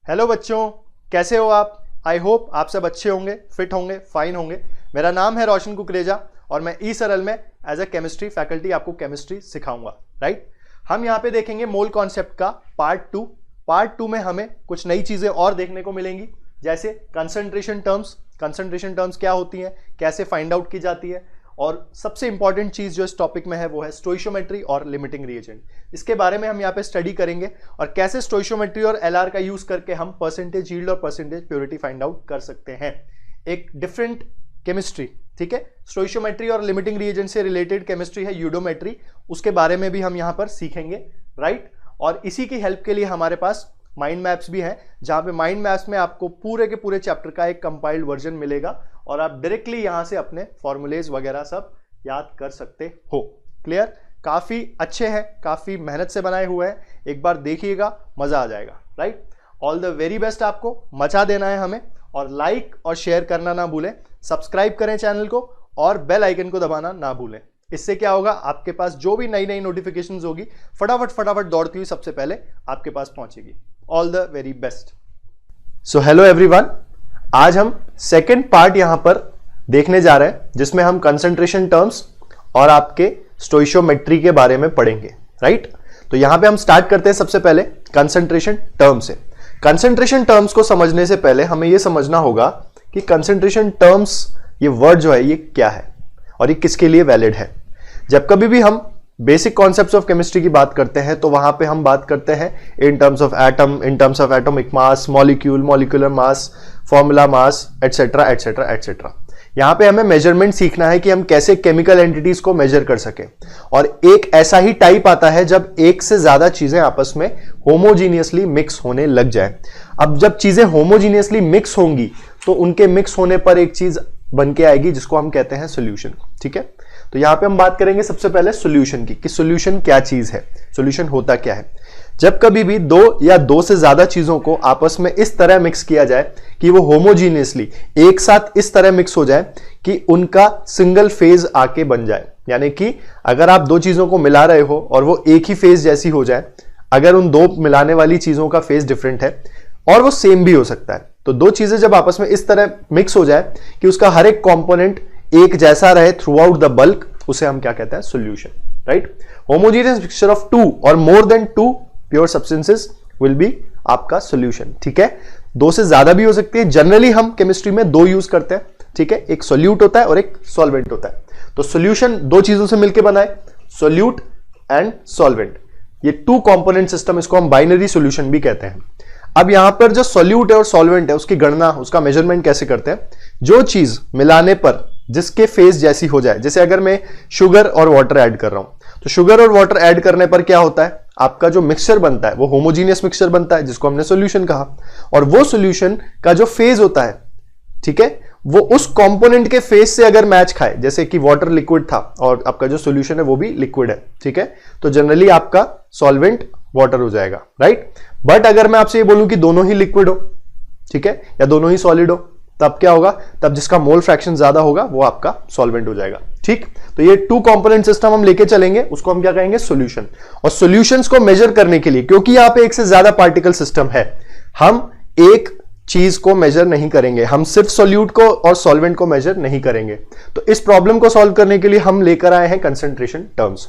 Hello बच्चों, कैसे हो आप? आई होप आप सब अच्छे होंगे, फिट होंगे, फाइन होंगे। मेरा नाम है रोशन कुकरेजा और मैं ई सरल में एज अ केमिस्ट्री फैकल्टी आपको केमिस्ट्री सिखाऊंगा। राइट, हम यहाँ पे देखेंगे मोल कॉन्सेप्ट का पार्ट टू में हमें कुछ नई चीजें और देखने को मिलेंगी, जैसे कंसंट्रेशन टर्म्स क्या होती हैं, कैसे फाइंड आउट की जाती है, और सबसे इंपॉर्टेंट चीज जो इस टॉपिक में है वो है स्टोइशियोमेट्री और लिमिटिंग रिएजेंट। इसके बारे में हम यहाँ पे स्टडी करेंगे और कैसे स्टोइशियोमेट्री और एलआर का यूज करके हम परसेंटेज यील्ड और परसेंटेज प्योरिटी फाइंड आउट कर सकते हैं। एक डिफरेंट केमिस्ट्री, ठीक है। स्टोइशियोमेट्री और लिमिटिंग रिएजेंट से रिलेटेड केमिस्ट्री है यूडोमेट्री, उसके बारे में भी हम यहाँ पर सीखेंगे। राइट, और इसी की हेल्प के लिए हमारे पास माइंड मैप्स भी हैं, जहां पे माइंड मैप्स में आपको पूरे के पूरे चैप्टर का एक कंपाइल्ड वर्जन मिलेगा और आप डायरेक्टली यहां से अपने फॉर्मूलेज वगैरह सब याद कर सकते हो। क्लियर? काफी अच्छे हैं, काफी मेहनत से बनाए हुए हैं, एक बार देखिएगा, मजा आ जाएगा। Right, all the very best. आपको मचा देना है हमें, और लाइक और शेयर करना ना भूलें, सब्सक्राइब करें चैनल को और बेल आइकन को दबाना ना भूलें। इससे क्या होगा, आपके पास जो भी नई नई नोटिफिकेशंस होगी फटाफट दौड़ती हुई सबसे पहले आपके पास पहुंचेगी। All the very best. So hello everyone, आज हम सेकेंड पार्ट यहां पर देखने जा रहे हैं, जिसमें हम कंसंट्रेशन टर्म्स और आपके स्टोइशियोमेट्री के बारे में पढ़ेंगे। राइट, तो यहां पे हम स्टार्ट करते हैं सबसे पहले कंसंट्रेशन टर्म से। कंसंट्रेशन टर्म्स को समझने से पहले हमें यह समझना होगा कि कंसंट्रेशन टर्म्स, ये वर्ड जो है ये क्या है और ये किसके लिए वैलिड है। जब कभी भी हम बेसिक कॉन्सेप्ट्स ऑफ केमिस्ट्री की बात करते हैं तो वहां पे हम बात करते हैं in terms of atom, in terms of atomic mass, molecule, molecular mass, formula mass, etcetera etcetera etcetera. यहां पे हमें मेजरमेंट सीखना है कि हम कैसे केमिकल एंटिटीज को मेजर कर सकें। और एक ऐसा ही टाइप आता है जब एक से ज्यादा चीजें आपस में होमोजीनियसली मिक्स होने लग जाए। अब जब चीजें होमोजीनियसली मिक्स होंगी तो उनके मिक्स होने पर एक चीज बन के आएगी जिसको हम कहते हैं सोल्यूशन। ठीक है, तो यहां पे हम बात करेंगे सबसे पहले सोल्यूशन की, कि सोल्यूशन क्या चीज है, सोल्यूशन होता क्या है। जब कभी भी दो या दो से ज्यादा चीजों को आपस में इस तरह मिक्स किया जाए कि वो होमोजीनियसली एक साथ इस तरह मिक्स हो जाए कि उनका सिंगल फेज आके बन जाए, यानी कि अगर आप दो चीजों को मिला रहे हो और वो एक ही फेज जैसी हो जाए, अगर उन दो मिलाने वाली चीजों का फेज डिफरेंट है और वो सेम भी हो सकता है, तो दो चीजें जब आपस में इस तरह मिक्स हो जाए कि उसका हर एक कॉम्पोनेंट एक जैसा रहे थ्रू आउट द बल्क, उसे हम क्या कहते हैं, solution. Right, homogeneous mixture of two और more than two pure substances will be आपका सोल्यूशन। ठीक है, दो से ज्यादा भी हो सकती है, जनरली हम केमिस्ट्री में दो यूज करते हैं। ठीक है, एक सोल्यूट होता है और एक सॉल्वेंट होता है। तो सोल्यूशन दो चीजों से मिलकर बना है, सोल्यूट एंड सॉल्वेंट। ये टू कंपोनेंट सिस्टम, इसको हम बाइनरी सोल्यूशन भी कहते हैं। अब यहां पर जो सोल्यूट है और सॉल्वेंट है, उसकी गणना, उसका मेजरमेंट कैसे करते हैं, जो चीज मिलाने पर जिसके फेज जैसी हो जाए। जैसे अगर मैं शुगर और वाटर ऐड कर रहा हूं, तो शुगर और वाटर ऐड करने पर क्या होता है, आपका जो मिक्सचर बनता है वो होमोजीनियस मिक्सचर बनता है, जिसको हमने सॉल्यूशन कहा। और वो सॉल्यूशन का जो फेज होता है, ठीक है, वो उस कंपोनेंट के फेज से अगर मैच खाए, जैसे कि वाटर लिक्विड था और आपका जो सॉल्यूशन है वो भी लिक्विड है, ठीक है, तो जनरली आपका सॉल्वेंट वाटर हो जाएगा। राइट, बट अगर मैं आपसे ये बोलूं कि दोनों ही लिक्विड हो, ठीक है, या दोनों ही सॉलिड हो, तब क्या होगा, तब जिसका मोल फ्रैक्शन ज्यादा होगा वो आपका सॉल्वेंट हो जाएगा। ठीक, तो ये टू कंपोनेंट सिस्टम हम लेके चलेंगे, उसको हम क्या कहेंगे, सॉल्यूशन। और सॉल्यूशंस को मेजर करने के लिए, क्योंकि यहां पे एक से ज्यादा पार्टिकल सिस्टम है, हम एक चीज को मेजर नहीं करेंगे, हम सिर्फ सोल्यूट को और सॉल्वेंट को मेजर नहीं करेंगे। तो इस प्रॉब्लम को सॉल्व करने के लिए हम लेकर आए हैं concentration terms.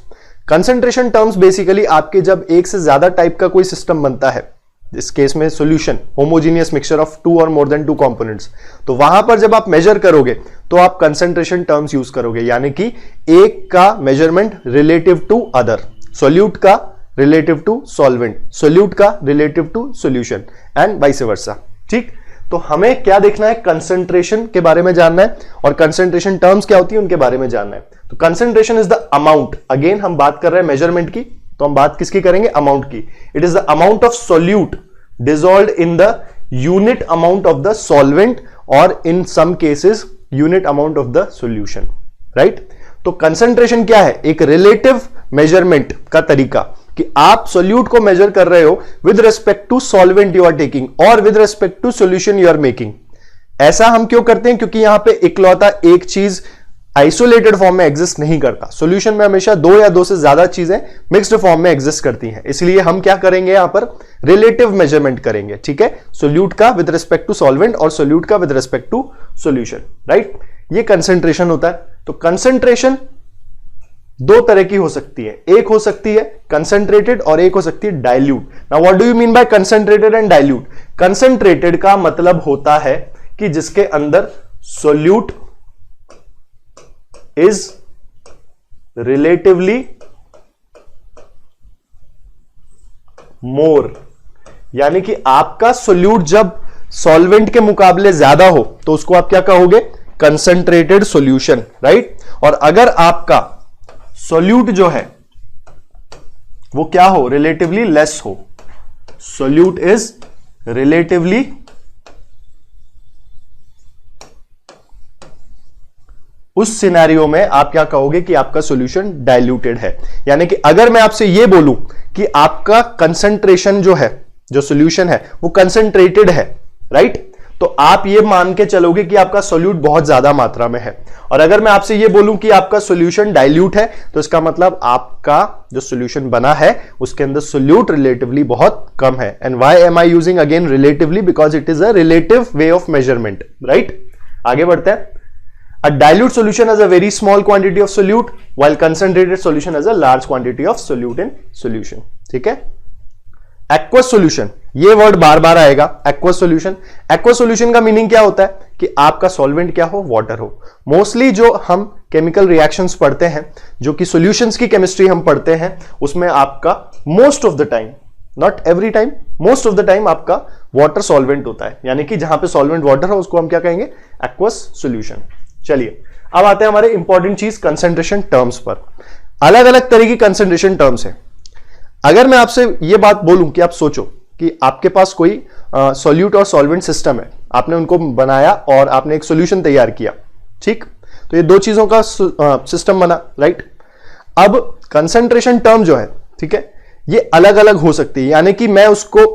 Concentration terms basically आपके जब एक से ज्यादा टाइप का कोई सिस्टम बनता है, इस केस में solution, homogeneous mixture of two और मोर देन टू कंपोनेंट्स, तो वहां पर जब आप मेजर करोगे तो आप कंसंट्रेशन टर्म्स यूज करोगे, यानी कि एक का measurement relative to other, solute का रिलेटिव टू सॉल्वेंट, सोल्यूट का relative to solution and vice versa. ठीक, तो हमें क्या देखना है, कंसंट्रेशन के बारे में जानना है और कंसंट्रेशन टर्म्स क्या होती है उनके बारे में जानना है। तो concentration is the amount, again हम बात कर रहे हैं मेजरमेंट की, तो हम बात किसकी करेंगे, अमाउंट की। It is the amount of solute dissolved in the unit amount of the solvent और in some cases unit amount of the solution. Right, तो कंसंट्रेशन क्या है, एक रिलेटिव मेजरमेंट का तरीका, कि आप सोल्यूट को मेजर कर रहे हो with respect to solvent you are taking और with respect to solution you are making. ऐसा हम क्यों करते हैं, क्योंकि यहां पे इकलौता एक चीज आइसोलेटेड फॉर्म में एग्जिस्ट नहीं करता। सॉल्यूशन में हमेशा दो या दो से ज्यादा चीजें मिक्स्ड फॉर्म में एग्जिस्ट करती हैं, इसलिए हम क्या करेंगे यहां पर रिलेटिव मेजरमेंट करेंगे, ठीक है, सोल्यूट का विद रिस्पेक्ट टू सॉल्वेंट और सोल्यूट का with respect to solution, right. ये कंसंट्रेशन होता है। तो कंसंट्रेशन दो तरह की हो सकती है, एक हो सकती है कंसंट्रेटेड और एक हो सकती है dilute. Now what do you mean by concentrated and dilute? Concentrated का मतलब होता है कि जिसके अंदर सोल्यूट इज रिलेटिवली मोर, यानी कि आपका सोल्यूट जब सॉल्वेंट के मुकाबले ज्यादा हो तो उसको आप क्या कहोगे? Concentrated solution, right. और अगर आपका सोल्यूट जो है वो क्या हो? रिलेटिवली लेस हो, सोल्यूट इज रिलेटिवली उस सिनेरियो में आप क्या कहोगे कि आपका सॉल्यूशन डाइल्यूटेड है। यानी कि अगर मैं आपसे यह बोलूं कि आपका कंसंट्रेशन जो है, जो सॉल्यूशन है वो कंसंट्रेटेड है, राइट, तो आप ये मान के चलोगे कि आपका सोल्यूट बहुत ज्यादा मात्रा में है। और अगर मैं आपसे ये बोलूं कि आपका सॉल्यूशन डाइल्यूट है तो इसका मतलब आपका जो सॉल्यूशन बना है उसके अंदर सोल्यूट रिलेटिवली बहुत कम है। And why am I using again relatively? Because it is a relative way of measurement, right. आगे बढ़ते हैं। A dilute solution has a very small quantity of solute, while concentrated solution has a large quantity of solute in solution. ठीक है। Aqueous solution, ये word बार बार आएगा, aqueous solution। Aqueous solution का meaning क्या होता है कि आपका सॉल्वेंट क्या हो? वाटर हो। मोस्टली जो हम केमिकल रिएक्शंस पढ़ते हैं, जो कि सॉल्यूशंस की केमिस्ट्री हम पढ़ते हैं, उसमें आपका most of the time, not every time, most of the time आपका वाटर सॉल्वेंट होता है। यानी कि जहां पे सॉल्वेंट वाटर हो उसको हम क्या कहेंगे? Aqueous solution. चलिए अब आते हैं हमारे इंपॉर्टेंट चीज कंसंट्रेशन टर्म्स पर। अलग अलग तरह की कंसंट्रेशन टर्म्स है। अगर मैं आपसे यह बात बोलूं कि आप सोचो कि आपके पास कोई सॉल्यूट और सॉल्वेंट सिस्टम है, आपने उनको बनाया और आपने एक सॉल्यूशन तैयार किया, ठीक, तो ये दो चीजों का सिस्टम बना, राइट। अब कंसंट्रेशन टर्म जो है, ठीक है, ये अलग अलग हो सकती है। यानी कि मैं उसको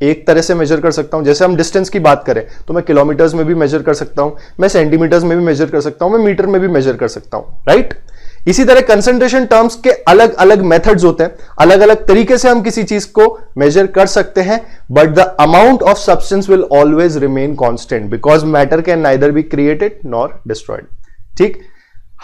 एक तरह से मेजर कर सकता हूं, जैसे हम डिस्टेंस की बात करें तो मैं किलोमीटर्स में भी मेजर कर सकता हूं, मैं सेंटीमीटर्स में भी मेजर कर सकता हूं, मैं मीटर में भी मेजर कर सकता हूं, राइट। इसी तरह कंसंट्रेशन टर्म्स के अलग अलग मेथड्स होते हैं, अलग अलग तरीके से हम किसी चीज को मेजर कर सकते हैं, but the amount of substance will always remain constant because matter can neither be created nor destroyed, ठीक।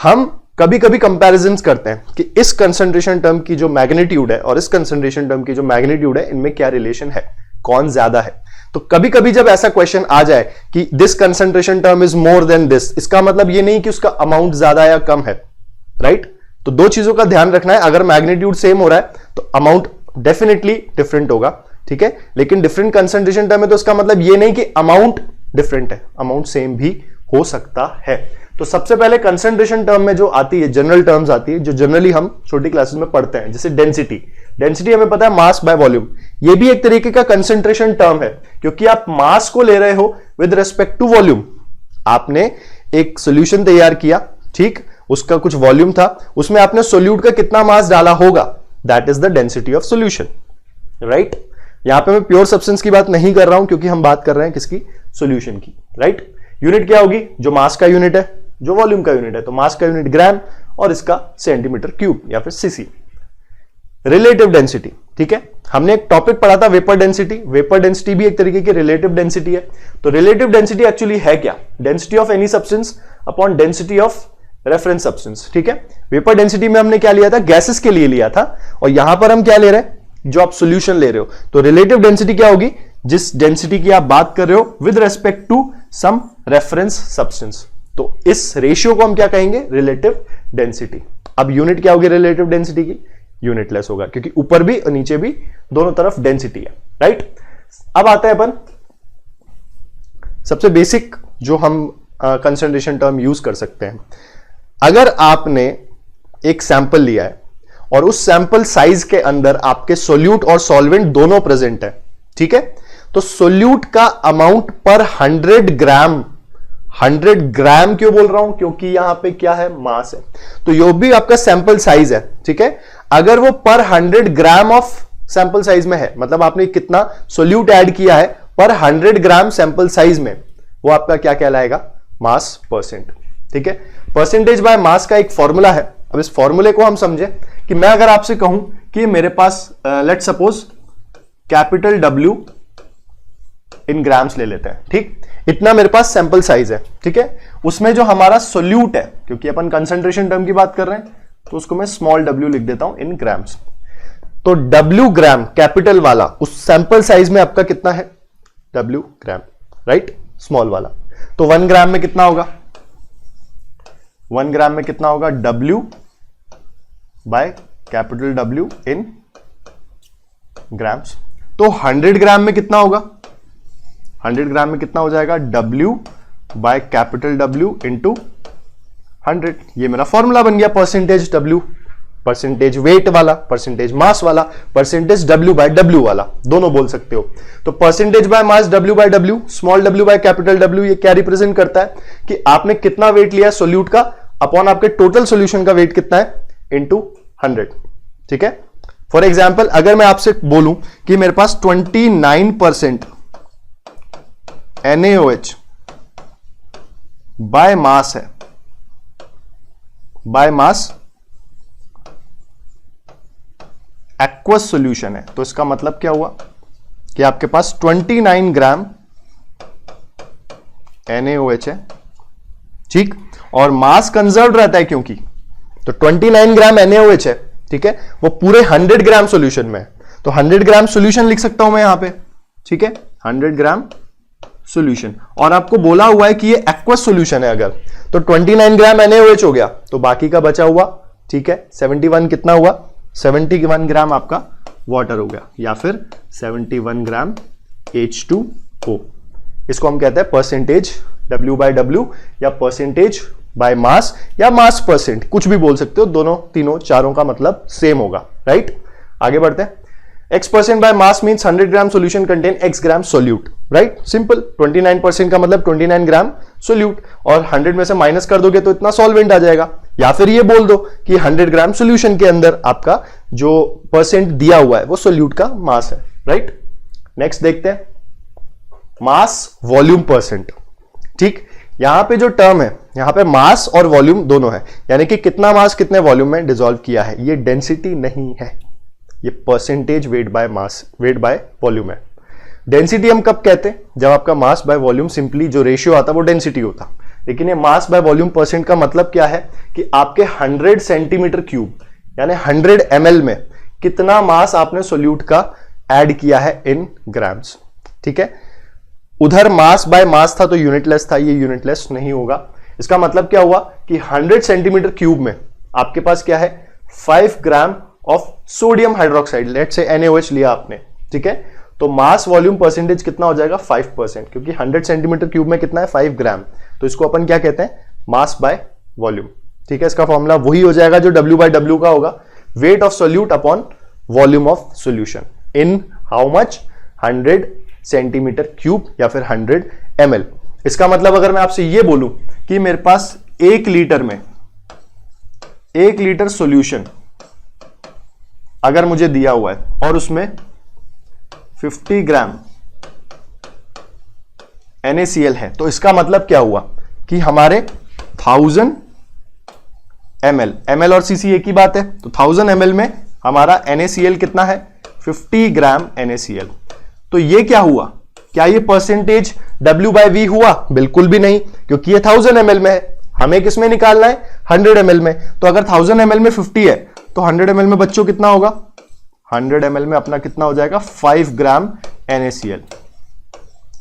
हम कभी कभी कंपैरिजंस करते हैं कि इस कंसंट्रेशन टर्म की जो मैग्नीट्यूड है और इस कंसंट्रेशन टर्म की जो मैग्नीट्यूड है, इनमें क्या रिलेशन है, कौन ज्यादा है। तो कभी कभी जब ऐसा क्वेश्चन आ जाए कि this concentration term is more than this, इसका मतलब ये नहीं कि उसका अमाउंट ज्यादा या कम है, राइट। तो दो चीजों का ध्यान रखना है, अगर मैग्नीट्यूड सेम हो रहा है तो अमाउंट डेफिनेटली डिफरेंट होगा, ठीक है, लेकिन डिफरेंट कंसंट्रेशन टर्म है तो इसका मतलब ये नहीं कि अमाउंट डिफरेंट है, अमाउंट सेम भी हो सकता है। तो सबसे पहले कंसंट्रेशन टर्म में जो आती है, जनरल टर्म्स आती है, जो जनरली हम छोटी क्लासेस में पढ़ते हैं, जैसे डेंसिटी। डेंसिटी हमें पता है मास बाय वॉल्यूम, ये भी एक तरीके का कंसंट्रेशन टर्म है, क्योंकि आप मास को ले रहे हो विद रिस्पेक्ट टू वॉल्यूम। आपने एक सॉल्यूशन तैयार किया, ठीक, उसका कुछ वॉल्यूम था, उसमें आपने सोल्यूट का कितना मास डाला होगा, that is the density of solution, right. यहां पे मैं प्योर सब्सटेंस की बात नहीं कर रहा हूं, क्योंकि हम बात कर रहे हैं किसकी? सॉल्यूशन की, राइट। यूनिट क्या होगी? जो मास का यूनिट है, जो वॉल्यूम का यूनिट है, तो मास का यूनिट ग्राम और इसका सेंटीमीटर क्यूब या फिर सीसी। रिलेटिव डेंसिटी, ठीक है, हमने एक टॉपिक पढ़ा था वेपर डेंसिटी। वेपर डेंसिटी भी एक तरीके की रिलेटिव डेंसिटी है। तो रिलेटिव डेंसिटी एक्चुअली है क्या? Density of any substance upon density of reference substance, ठीक है। वेपर डेंसिटी में हमने क्या लिया था? गैसेस के लिए लिया था, और यहां पर हम क्या ले रहे हैं? जो आप सॉल्यूशन ले रहे हो। तो रिलेटिव डेंसिटी क्या होगी? जिस डेंसिटी की आप बात कर रहे हो with respect to some reference substance, तो इस रेशियो को हम क्या कहेंगे? Relative density. अब यूनिट क्या होगी रिलेटिव डेंसिटी की? यूनिटलेस होगा, क्योंकि ऊपर भी और नीचे भी दोनों तरफ डेंसिटी है, राइट। अब आता है अपन सबसे बेसिक जो हम कंसंट्रेशन टर्म यूज कर सकते हैं। अगर आपने एक सैंपल लिया है और उस सैंपल साइज के अंदर आपके सोल्यूट और सॉल्वेंट दोनों प्रेजेंट है, ठीक है, तो सोल्यूट का अमाउंट पर 100 ग्राम, 100 ग्राम क्यों बोल रहा हूं? क्योंकि यहां पे क्या है? मास है। तो यो भी आपका सैंपल साइज है, ठीक है। अगर वो पर 100 ग्राम ऑफ सैंपल साइज में है, मतलब आपने कितना सोल्यूट ऐड किया है पर 100 ग्राम सैंपल साइज में, वो आपका क्या कहलाएगा? मास परसेंट, ठीक है। परसेंटेज बाय मास का एक फॉर्मूला है। अब इस फॉर्मूले को हम समझे कि मैं अगर आपसे कहूं कि मेरे पास let suppose capital W in grams ले लेते हैं, ठीक, इतना मेरे पास सैंपल साइज है, ठीक है। उसमें जो हमारा सोल्यूट है, क्योंकि अपन कंसंट्रेशन टर्म की बात कर रहे हैं, तो उसको मैं स्मॉल w लिख देता हूं इन ग्राम्स। तो W ग्राम कैपिटल वाला उस सैंपल साइज में आपका कितना है, W ग्राम, राइट, स्मॉल वाला। तो 1 ग्राम में कितना होगा, 1 ग्राम में कितना होगा, W by capital W in grams. तो 100 ग्राम में कितना होगा, 100 ग्राम में कितना हो जाएगा, W by capital W into 100। ये मेरा फॉर्मूला बन गया परसेंटेज W, परसेंटेज वेट वाला, परसेंटेज मास वाला, परसेंटेज W बाय W वाला, दोनों बोल सकते हो। तो percentage by mass W by W, small w by capital W, ये क्या रिप्रेजेंट करता है कि आपने कितना वेट लिया सोल्यूट का अपॉन आपके टोटल सॉल्यूशन का वेट कितना है इंटू 100, ठीक है। फॉर एग्जाम्पल अगर मैं आपसे बोलूं कि मेरे पास 29% NaOH बाय मास है, बाय मास एक्वस सॉल्यूशन है, तो इसका मतलब क्या हुआ कि आपके पास 29 ग्राम NaOH है, ठीक, और मास कंजर्व रहता है क्योंकि, तो 29 ग्राम NaOH है, ठीक है, वो पूरे 100 ग्राम सॉल्यूशन में है, तो 100 ग्राम सॉल्यूशन लिख सकता हूं मैं यहां पे, ठीक है, 100 ग्राम सॉल्यूशन। और आपको बोला हुआ है कि ये एक्वस सॉल्यूशन है अगर, तो 29 ग्राम NaOH हो गया, तो बाकी का बचा हुआ, ठीक है, 71 कितना हुआ, 71 ग्राम आपका वाटर हो गया, या फिर 71 ग्राम H2O। इसको हम कहते हैं परसेंटेज W बाय W या परसेंटेज बाय मास या मास परसेंट, कुछ भी बोल सकते हो, दोनों तीनों चारों का मतलब सेम होगा, राइट। आगे बढ़ते हैं। X% by mass means 100 gram solution contain X gram solute, right, simple. 29% का मतलब 29 ग्राम सोल्यूट, और 100 में से माइनस कर दोगे तो इतना सॉल्वेंट आ जाएगा, या फिर ये बोल दो कि 100 ग्राम सॉल्यूशन के अंदर आपका जो परसेंट दिया हुआ है वो सोल्यूट का मास है, राइट। नेक्स्ट देखते हैं मास वॉल्यूम परसेंट, ठीक। यहां पे जो टर्म है, यहां पे मास और वॉल्यूम दोनों है, यानी कि कितना मास कितने वॉल्यूम में डिसॉल्व किया है, ये डेंसिटी नहीं है, ये percentage weight by mass, weight by volume है। डेंसिटी हम कब कहते हैं, जब आपका मास बाय वॉल्यूम सिंपली जो रेशियो आता वो डेंसिटी होता, लेकिन ये मास बाय वॉल्यूम परसेंट का मतलब क्या है कि आपके 100 सेंटीमीटर क्यूब यानी 100 ml में कितना मास आपने सोल्यूट का ऐड किया है इन ग्राम्स, ठीक है। उधर मास बाय मास था तो यूनिटलेस था, ये यूनिटलेस नहीं होगा। इसका मतलब क्या हुआ कि 100 सेंटीमीटर क्यूब में आपके पास क्या है, 5 gram of sodium hydroxide, let say NaOH लिया आपने, ठीक है, तो मास वॉल्यूम परसेंटेज कितना हो जाएगा 5%, क्योंकि 100 सेंटीमीटर क्यूब में कितना है 5 ग्राम, तो इसको अपन क्या कहते हैं, मास बाय वॉल्यूम, ठीक है। इसका फॉर्मूला वही हो जाएगा जो W बाय W का होगा, weight of solute upon volume of solution in how much, 100 centimetre cube या फिर 100 ml। इसका मतलब अगर मैं आपसे ये बोलूं कि मेरे पास 1 लीटर में 1 लीटर सॉल्यूशन अगर मुझे दिया हुआ है और उसमें 50 ग्राम NaCl है, तो इसका मतलब क्या हुआ कि हमारे 1000 ml, ml और cc एक ही बात है, तो 1000 ml में हमारा NaCl कितना है, 50 ग्राम NaCl। तो ये क्या हुआ, क्या ये परसेंटेज W बाय V हुआ, बिल्कुल भी नहीं, क्योंकि ये 1000 ml में है, हमें किसमें निकालना है 100 ml में। तो अगर 1000 ml में 50 है तो 100 ml में बच्चों कितना होगा, 100 ml में अपना कितना हो जाएगा 5 ग्राम NaCl।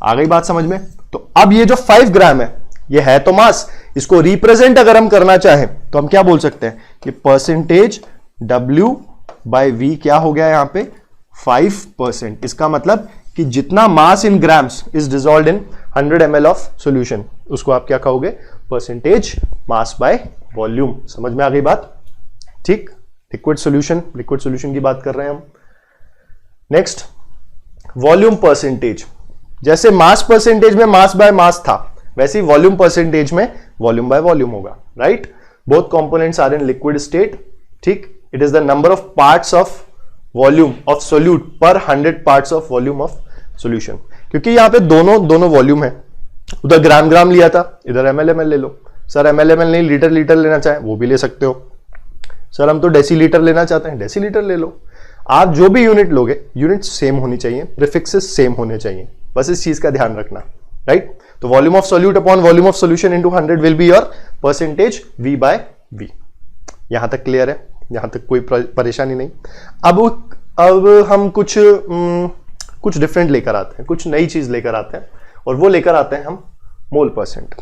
आ गई बात समझ में। तो अब ये जो 5 ग्राम है ये है तो मास, इसको रिप्रेजेंट अगर हम करना चाहें तो हम क्या बोल सकते हैं कि परसेंटेज W बाय V क्या हो गया यहां पे 5%। इसका मतलब कि जितना mass in grams is dissolved in 100 ml of solution, उसको आप क्या कहोगे, परसेंटेज मास बाय वॉल्यूम। समझ में आ गई बात, ठीक। लिक्विड सॉल्यूशन की बात कर रहे हैं हम। नेक्स्ट वॉल्यूम परसेंटेज, जैसे मास परसेंटेज में मास बाय मास था, वैसे ही वॉल्यूम परसेंटेज में वॉल्यूम बाय वॉल्यूम होगा, right. Both components are in liquid state, ठीक। It is the number of parts of volume of solute per 100 parts of volume of solution, क्योंकि यहां पे दोनों वॉल्यूम है, उधर ग्राम लिया था, इधर ml ले लो, सर ml नहीं लीटर लीटर लेना चाहे वो भी ले सकते हो। सर हम तो डेसीलीटर लेना चाहते हैं, डेसीलीटर ले लो। आप जो भी यूनिट लोगे यूनिट सेम होनी चाहिए, प्रीफिक्सेस सेम होने चाहिए, बस इस चीज का ध्यान रखना, राइट। तो volume of solute upon volume of solution into 100 will be your percentage V by V। यहां तक क्लियर है, यहां तक कोई परेशानी नहीं। अब हम कुछ डिफरेंट लेकर आते हैं, कुछ नई चीज लेकर आते हैं, और वो लेकर आते हैं हम मोल परसेंट।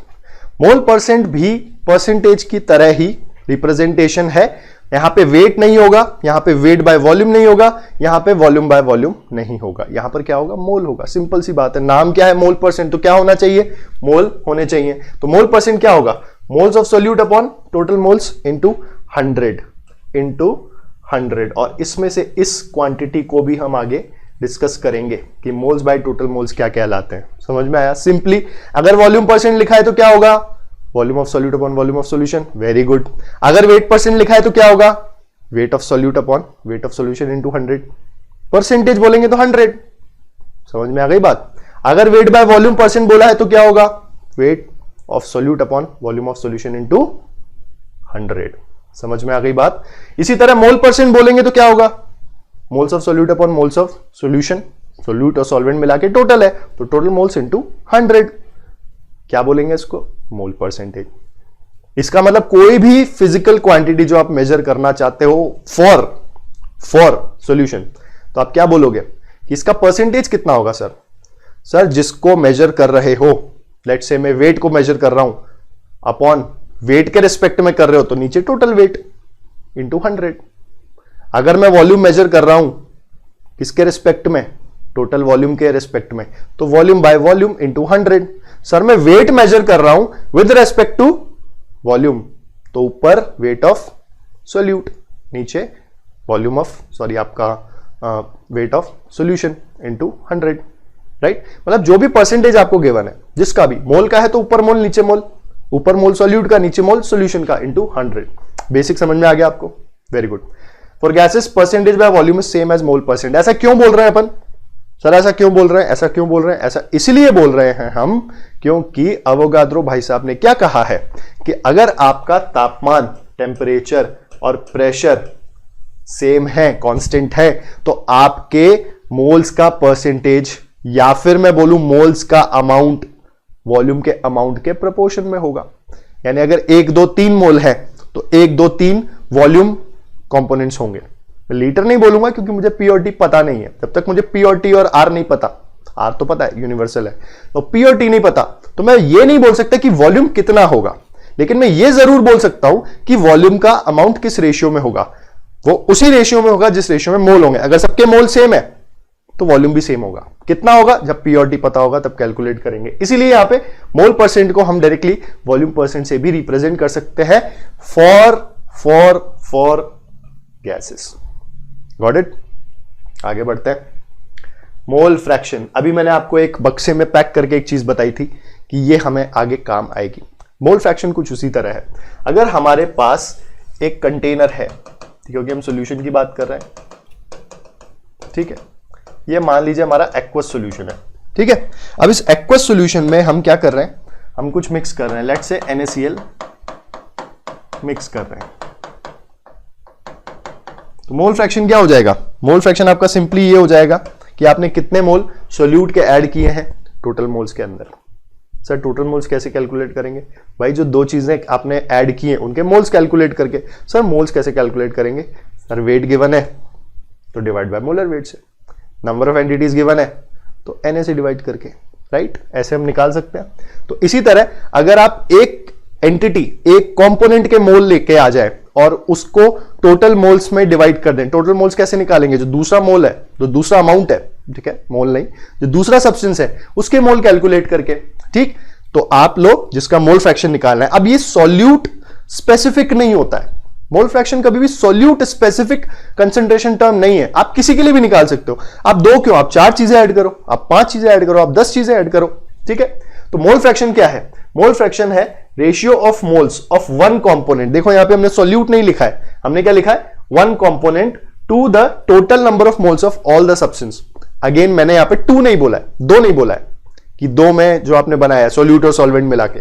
मोल परसेंट भी परसेंटेज की तरह ही रिप्रेजेंटेशन है। यहां पे वेट नहीं होगा, यहां पे वेट बाय वॉल्यूम नहीं होगा, यहां पे वॉल्यूम बाय वॉल्यूम नहीं होगा, यहां पर क्या होगा, मोल होगा। सिंपल सी बात है, नाम क्या है, मोल परसेंट, तो क्या होना चाहिए, मोल होने चाहिए। तो मोल परसेंट क्या होगा, moles of solute upon total moles into 100 और इसमें से इस क्वांटिटी को भी हम आगे डिस्कस करेंगे कि मोल्स बाय टोटल मोल्स क्या कहलाते हैं। समझ में आया। सिंपली अगर वॉल्यूम परसेंट लिखा है तो क्या होगा, volume of solute upon volume of solution. Very good. अगर वेट परसेंट लिखा है तो क्या होगा, weight of solute upon weight of solution into 100। Percentage बोलेंगे तो 100। समझ में आ गई बात। अगर वेट बाय वॉल्यूम परसेंट बोला है तो क्या होगा, weight of solute upon volume of solution into 100। समझ में आ गई बात। इसी तरह मोल परसेंट बोलेंगे तो क्या होगा, moles of solute upon moles of solution. Solute और सॉल्वेंट मिला के टोटल है तो टोटल मोल्स इनटू 100। क्या बोलेंगे इसको, मोल परसेंटेज। इसका मतलब कोई भी फिजिकल क्वांटिटी जो आप मेजर करना चाहते हो फॉर सॉल्यूशन, तो आप क्या बोलोगे कि इसका परसेंटेज कितना होगा। सर जिसको मेजर कर रहे हो, लेट्स से मैं वेट को मेजर कर रहा हूं, अपॉन वेट के रिस्पेक्ट में कर रहे हो तो नीचे टोटल वेट इंटू 100। अगर मैं वॉल्यूम मेजर कर रहा हूं किसके रिस्पेक्ट में, टोटल वॉल्यूम के रिस्पेक्ट में, तो volume by volume into 100। Sir मैं वेट मेजर कर रहा हूं विद रेस्पेक्ट टू वॉल्यूम, तो ऊपर वेट ऑफ सोल्यूट, नीचे वॉल्यूम ऑफ आपका weight of solution into 100, right. मतलब जो भी परसेंटेज आपको गिवन है, जिसका भी मोल का है तो ऊपर मोल नीचे मोल, ऊपर मोल सॉल्यूट का नीचे मोल सॉल्यूशन का इनटू 100। बेसिक समझ में आ गया आपको, very good. For gases percentage by volume is same as mole percent. ऐसा क्यों बोल रहे हैं अपन, सर ऐसा क्यों बोल रहे हैं, ऐसा क्यों बोल रहे हैं, ऐसा इसलिए बोल रहे हैं हम क्योंकि अवोगाद्रो भाई साहब ने क्या कहा है कि अगर आपका तापमान, टेम्परेचर और प्रेशर सेम है, कांस्टेंट है, तो आपके मोल्स का परसेंटेज या फिर मैं बोलूं मोल्स का अमाउंट वॉल्यूम के अमाउंट के प्रोपोर्शन में होगा। यानी अगर 1 2 3 मोल है तो 1 2 3 वॉल्यूम कंपोनेंट्स होंगे। मैं लीटर नहीं बोलूंगा क्योंकि मुझे पी और टी पता नहीं है। जब तक मुझे पी और टी और आर नहीं पता, आर तो पता है यूनिवर्सल है, तो पी और टी नहीं पता, तो मैं ये नहीं बोल सकता कि वॉल्यूम कितना होगा। लेकिन मैं ये जरूर बोल सकता हूं कि वॉल्यूम का अमाउंट किस रेशियो में होगा, वो उसी रेशियो में होगा जिस रेशियो में मोल होंगे। अगर सबके मोल सेम है तो वॉल्यूम भी सेम होगा। कितना होगा, जब पी और टी पता होगा तब कैलकुलेट करेंगे। इसीलिए यहां पे मोल परसेंट को हम डायरेक्टली वॉल्यूम परसेंट से भी रिप्रेजेंट कर सकते हैं फॉर गैसेस। Got it. आगे बढ़ते हैं। मोल फ्रैक्शन, अभी मैंने आपको एक बक्से में पैक करके एक चीज बताई थी कि ये हमें आगे काम आएगी। मोल फ्रैक्शन कुछ उसी तरह है। अगर हमारे पास एक कंटेनर है, क्योंकि हम सॉल्यूशन की बात कर रहे हैं, ठीक है, ये मान लीजिए हमारा एक्वस सॉल्यूशन है, ठीक है। अब इस एक्वस सॉल्यूशन में हम क्या कर रहे हैं, हम कुछ मिक्स कर रहे हैं, लेट्स से NaCl मिक्स कर रहे हैं। तो मोल फ्रैक्शन क्या हो जाएगा, मोल फ्रैक्शन आपका सिंपली ये हो जाएगा कि आपने कितने मोल सॉल्यूट के ऐड किए हैं टोटल मोल्स के अंदर। सर टोटल मोल्स कैसे कैलकुलेट करेंगे भाई, जो दो चीजें आपने ऐड की हैं उनके मोल्स कैलकुलेट करके। सर मोल्स कैसे कैलकुलेट करेंगे, सर वेट गिवन है तो डिवाइड बाय मोलर वेट से, नंबर ऑफ एंटिटीज गिवन है तो Na से डिवाइड करके, राइट, ऐसे हम निकाल सकते हैं। तो इसी तरह अगर आप एक एंटिटी, एक कंपोनेंट के मोल लेके आ जाए और उसको टोटल मोल्स में डिवाइड कर दें। टोटल मोल्स कैसे निकालेंगे, जो दूसरा मोल है, जो दूसरा अमाउंट है, ठीक है, मोल नहीं, जो दूसरा सब्सटेंस है उसके मोल कैलकुलेट करके, ठीक। तो आप लोग जिसका मोल फ्रैक्शन निकालना है, अब ये सॉल्यूट स्पेसिफिक नहीं होता है। मोल फ्रैक्शन कभी भी सॉल्यूट स्पेसिफिक कंसंट्रेशन टर्म नहीं है। आप किसी के लिए भी निकाल सकते हो। आप 2 क्यों, आप 4 चीजें ऐड करो, आप 5 चीजें ऐड करो, आप 10 चीजें ऐड करो, ठीक है। तो मोल फ्रैक्शन क्या है, मोल फ्रैक्शन है ratio of moles of one component. देखो यहां पे हमने सॉल्यूट नहीं लिखा है, हमने क्या लिखा है, one component to the total number of moles of all the substance. Again मैंने यहां पे 2 नहीं बोला है, 2 नहीं बोला है कि 2 में जो आपने बनाया है सॉल्यूट और सॉल्वेंट मिला के,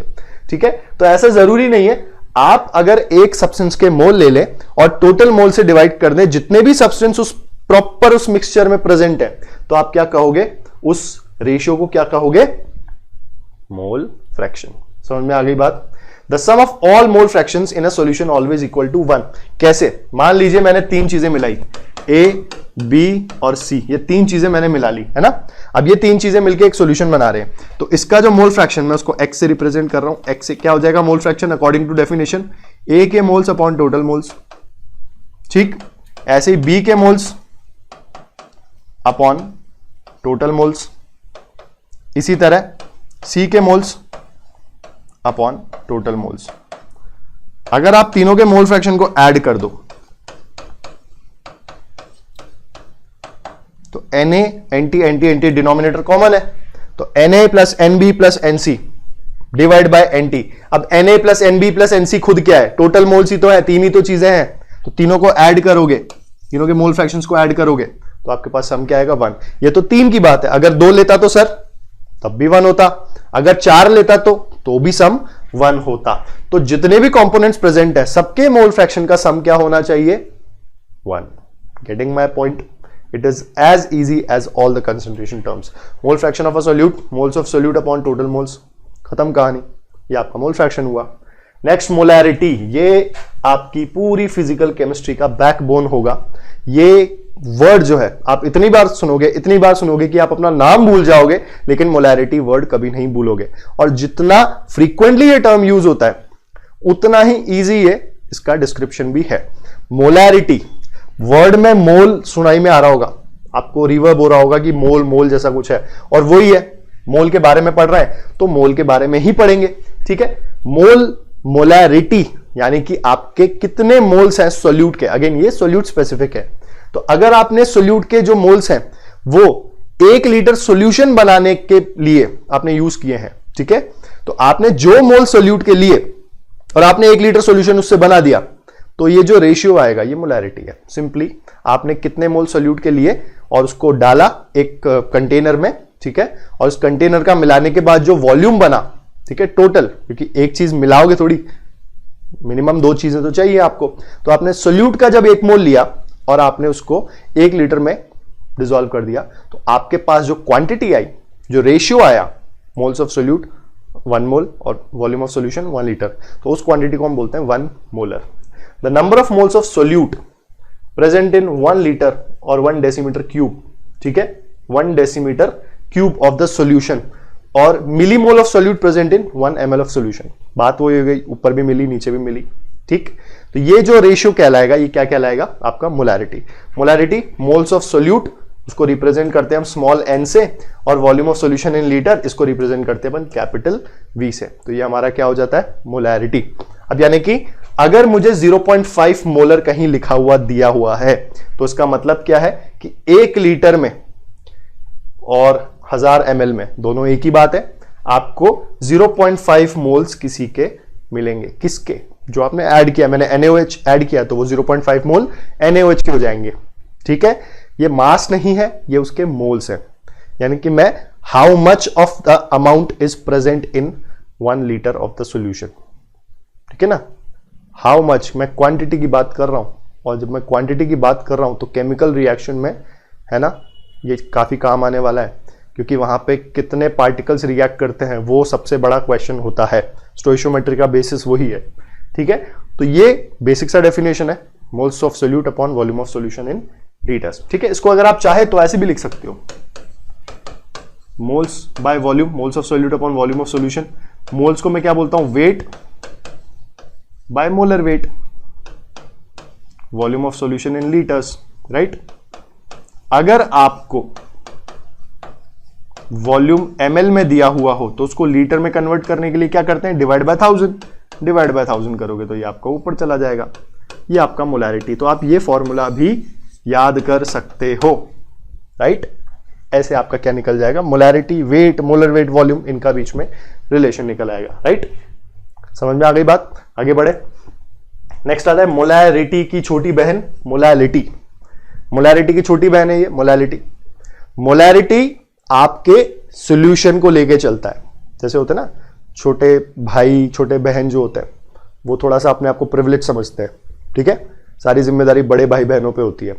ठीक है, तो ऐसा जरूरी नहीं है। आप अगर एक सब्सटेंस के मोल ले लें और टोटल मोल से डिवाइड कर दें जितने भी सब्सटेंस उस प्रॉपर उस मिक्सचर में प्रेजेंट है, तो आप क्या कहोगे, उस रेशियो को क्या कहोगे, मोल फ्रैक्शन। समझ में आ गई बात। The sum of all mole fractions in a solution always equal to 1। कैसे, मान लीजिए मैंने तीन चीजें मिलाई, ए बी और सी, ये तीन चीजें मैंने मिला ली है ना। अब ये तीन चीजें मिलकर एक सॉल्यूशन बना रहे हैं, तो इसका जो मोल फ्रैक्शन मैं उसको x से रिप्रेजेंट कर रहा हूं। x से क्या हो जाएगा mole fraction according to definition, a के मोल्स अपॉन टोटल मोल्स, ठीक। ऐसे ही b के मोल्स अपॉन टोटल मोल्स, इसी तरह c के मोल्स अपॉन टोटल मोल्स। अगर आप तीनों के मोल फ्रैक्शन को ऐड कर दो तो Na anti anti anti denominator common है, तो Na plus NB plus NC divide by NT। अब Na plus NB plus NC खुद क्या है, टोटल मोल्स ही तो है, तीन ही तो चीजें हैं, तो तीनों को ऐड करोगे, तीनों के मोल फ्रैक्शंस को ऐड करोगे तो आपके पास सम क्या आएगा, 1। ये तो 3 की बात है, अगर 2 लेता तो सर तब भी 1 होता, अगर 4 लेता तो भी सम 1 होता। तो जितने भी कंपोनेंट्स प्रेजेंट है सबके मोल फ्रैक्शन का सम क्या होना चाहिए, 1। Getting my point? It is as easy as all the concentration terms. Mole fraction of a solute, moles of solute upon total moles. खत्म कहानी, ये आपका मोल फ्रैक्शन हुआ। नेक्स्ट मोलैरिटी, ये आपकी पूरी फिजिकल केमिस्ट्री का बैकबोन होगा। ये वर्ड जो है आप इतनी बार सुनोगे कि आप अपना नाम भूल जाओगे, लेकिन मोलैरिटी वर्ड कभी नहीं भूलोगे। और जितना फ्रीक्वेंटली ये टर्म यूज होता है उतना ही इजी है इसका डिस्क्रिप्शन भी है। मोलैरिटी वर्ड में मोल सुनाई में आ रहा होगा आपको, रिवर्ब हो रहा होगा कि मोल मोल जैसा कुछ है, और वही है, मोल के बारे में पढ़ रहे हैं तो मोल के बारे में ही पढ़ेंगे, ठीक है। मोल मोलैरिटी यानी कि आपके कितने मोल्स हैं सोल्यूट के। अगेन ये सोल्यूट स्पेसिफिक है, तो अगर आपने सोल्यूट के जो मोल्स हैं वो 1 लीटर सोल्यूशन बनाने के लिए आपने यूज किए हैं, ठीक है, तो आपने जो मोल सोल्यूट के लिए और आपने 1 लीटर सोल्यूशन उससे बना दिया, तो ये जो रेशियो आएगा ये मोलैरिटी है। सिंपली आपने कितने मोल सोल्यूट के लिए और उसको डाला एक कंटेनर में, ठीक है, और उस कंटेनर का मिलाने के बाद जो वॉल्यूम बना, ठीक है, टोटल, क्योंकि एक चीज मिलाओगे थोड़ी, मिनिमम 2 चीजें तो चाहिए आपको। तो आपने सोल्यूट का जब 1 मोल लिया और आपने उसको 1 लीटर में डिसॉल्व कर दिया, तो आपके पास जो क्वांटिटी आई, जो रेशियो आया, मोल्स ऑफ सोल्यूट 1 मोल और वॉल्यूम ऑफ सोल्यूशन 1 लीटर, तो उस क्वांटिटी को हम बोलते हैं 1 molar. The number of moles of solute present in 1 liter or 1 decimeter cube, ठीक है, 1 decimeter cube of the solution, और millimole of solute present in 1 ml of solution। बात वही हो गई, ऊपर भी मिली नीचे भी मिली, ठीक। तो ये जो रेशियो कहलाएगा, ये क्या कहलाएगा, आपका molarity. Molarity moles of solute, उसको रिप्रेजेंट करते हैं हम स्मॉल n से, और volume of solution in litre, इसको रिप्रेजेंट करते हैं अपन कैपिटल V से। तो ये हमारा क्या हो जाता है, मोलैरिटी। अब यानी कि अगर मुझे 0.5 मोलर कहीं लिखा हुआ दिया हुआ है, तो इसका मतलब क्या है कि 1 लीटर में और 1000 ml में, दोनों एक ही बात है, आपको 0.5 मोल्स किसी के मिलेंगे। किसके, जो आपने ऐड किया, मैंने NaOH ऐड किया तो वो 0.5 मोल NaOH के हो जाएंगे, ठीक है। ये मास नहीं है, ये उसके मोल्स है, यानी कि मैं how much of the amount is present in 1 litre of the solution, ठीक है ना। हाउ मच, मैं क्वांटिटी की बात कर रहा हूं, और जब मैं क्वांटिटी की बात कर रहा हूं तो केमिकल रिएक्शन में, है ना, ये काफी काम आने वाला है, क्योंकि वहां पे कितने पार्टिकल्स रिएक्ट करते हैं वो सबसे बड़ा क्वेश्चन होता है। स्टोइशियोमेट्री का बेसिस वही है, ठीक है। तो ये बेसिक सा डेफिनेशन है, moles of solute upon volume of solution in litres, ठीक है। इसको अगर आप चाहे तो ऐसे भी लिख सकते हो, moles by volume, moles of solute upon volume of solution. Moles को मैं क्या बोलता हूं, weight by molar weight, volume of solution in litres, right. अगर आपको वॉल्यूम ml में दिया हुआ हो तो उसको लीटर में कन्वर्ट करने के लिए क्या करते हैं, डिवाइड बाय 1000, डिवाइड बाय 1000 करोगे तो ये आपका ऊपर चला जाएगा, ये आपका मोलैरिटी। तो आप ये फॉर्मूला भी याद कर सकते हो, राइट। ऐसे आपका क्या निकल जाएगा, molarity, weight, molar weight, volume, इनका बीच में रिलेशन निकल आएगा, राइट। समझ में आ गई बात, आगे बढ़े। नेक्स्ट आता है मोलैरिटी की छोटी बहन, मोलैलिटी। मोलैरिटी की छोटी बहन है ये मोलैलिटी। मोलैरिटी आपके सॉल्यूशन को लेके चलता है, जैसे होता है ना, छोटे भाई छोटे बहन जो होते हैं वो थोड़ा सा अपने आप को प्रिविलेज समझते हैं, ठीक है, सारी जिम्मेदारी बड़े भाई बहनों पे होती है।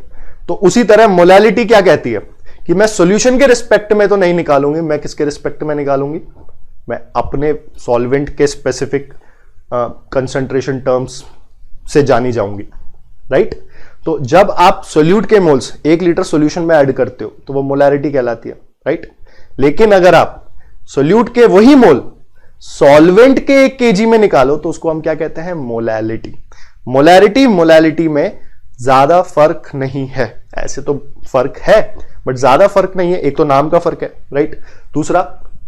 तो उसी तरह मोलालिटी क्या कहती है कि मैं सॉल्यूशन के रिस्पेक्ट में तो नहीं निकालूंगी, मैं किसके रिस्पेक्ट में निकालूंगी, मैं अपने सॉल्वेंट के स्पेसिफिक कंसंट्रेशन टर्म्स से जानी जाऊंगी, राइट। तो जब आप सोल्यूट के मोल्स 1 लीटर सॉल्यूशन में ऐड करते हो तो वो मोलारिटी कहलाती है, राइट। लेकिन अगर आप सोल्यूट के वही मोल सॉल्वेंट के 1 kg में निकालो तो उसको हम क्या कहते हैं, मोलालिटी। मोलालिटी में ज्यादा फर्क नहीं है, ऐसे तो फर्क है बट ज्यादा फर्क नहीं है, एक तो नाम का फर्क है, राइट, दूसरा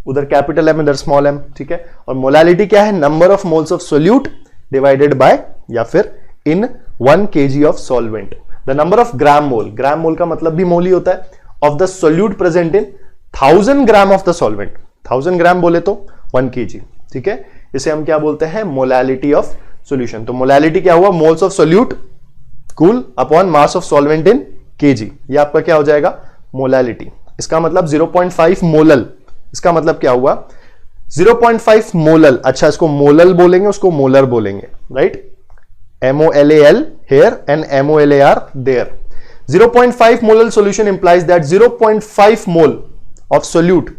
उधर कैपिटल एम इधर स्मॉल एम, ठीक है। और मोलालिटी क्या है, number of moles of solute divided by या फिर in 1 kg of solvent. The number of gram mole का मतलब भी मोल ही होता है, of the solute present in 1000 gram of the solvent. 1000 gram बोले तो 1 kg, ठीक है। इसे हम क्या बोलते हैं, मोलालिटी ऑफ सॉल्यूशन। तो मोलालिटी क्या हुआ, moles of solute cool upon mass of solvent in kg, ये आपका क्या हो जाएगा, मोलालिटी। इसका मतलब 0.5 मोलल, इसका मतलब क्या हुआ 0.5 मोलल। अच्छा, इसको मोलल बोलेंगे, उसको मोलर बोलेंगे, right. MOLAL here and MOLAR there. 0.5 molal solution implies that 0.5 mole of solute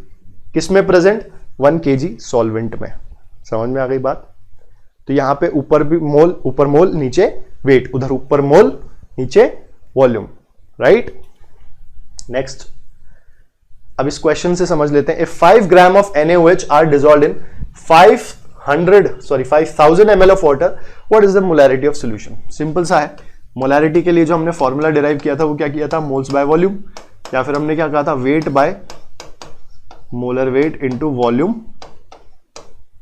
किसमें प्रेजेंट, 1 kg सॉल्वेंट में। समझ में आ गई बात। तो यहां पे ऊपर भी मोल, ऊपर मोल नीचे वेट, उधर ऊपर मोल नीचे वॉल्यूम, राइट। नेक्स्ट, अब इस क्वेश्चन से समझ लेते हैं। If 5 gram of NaOH are dissolved in 5000 ml of water, what is the molarity of solution. Simple सा है, मोलारिटी के लिए जो हमने फॉर्मूला डिराइव किया था वो क्या किया था, मोल्स बाय वॉल्यूम, या फिर हमने क्या कहा था, weight by molar weight into volume,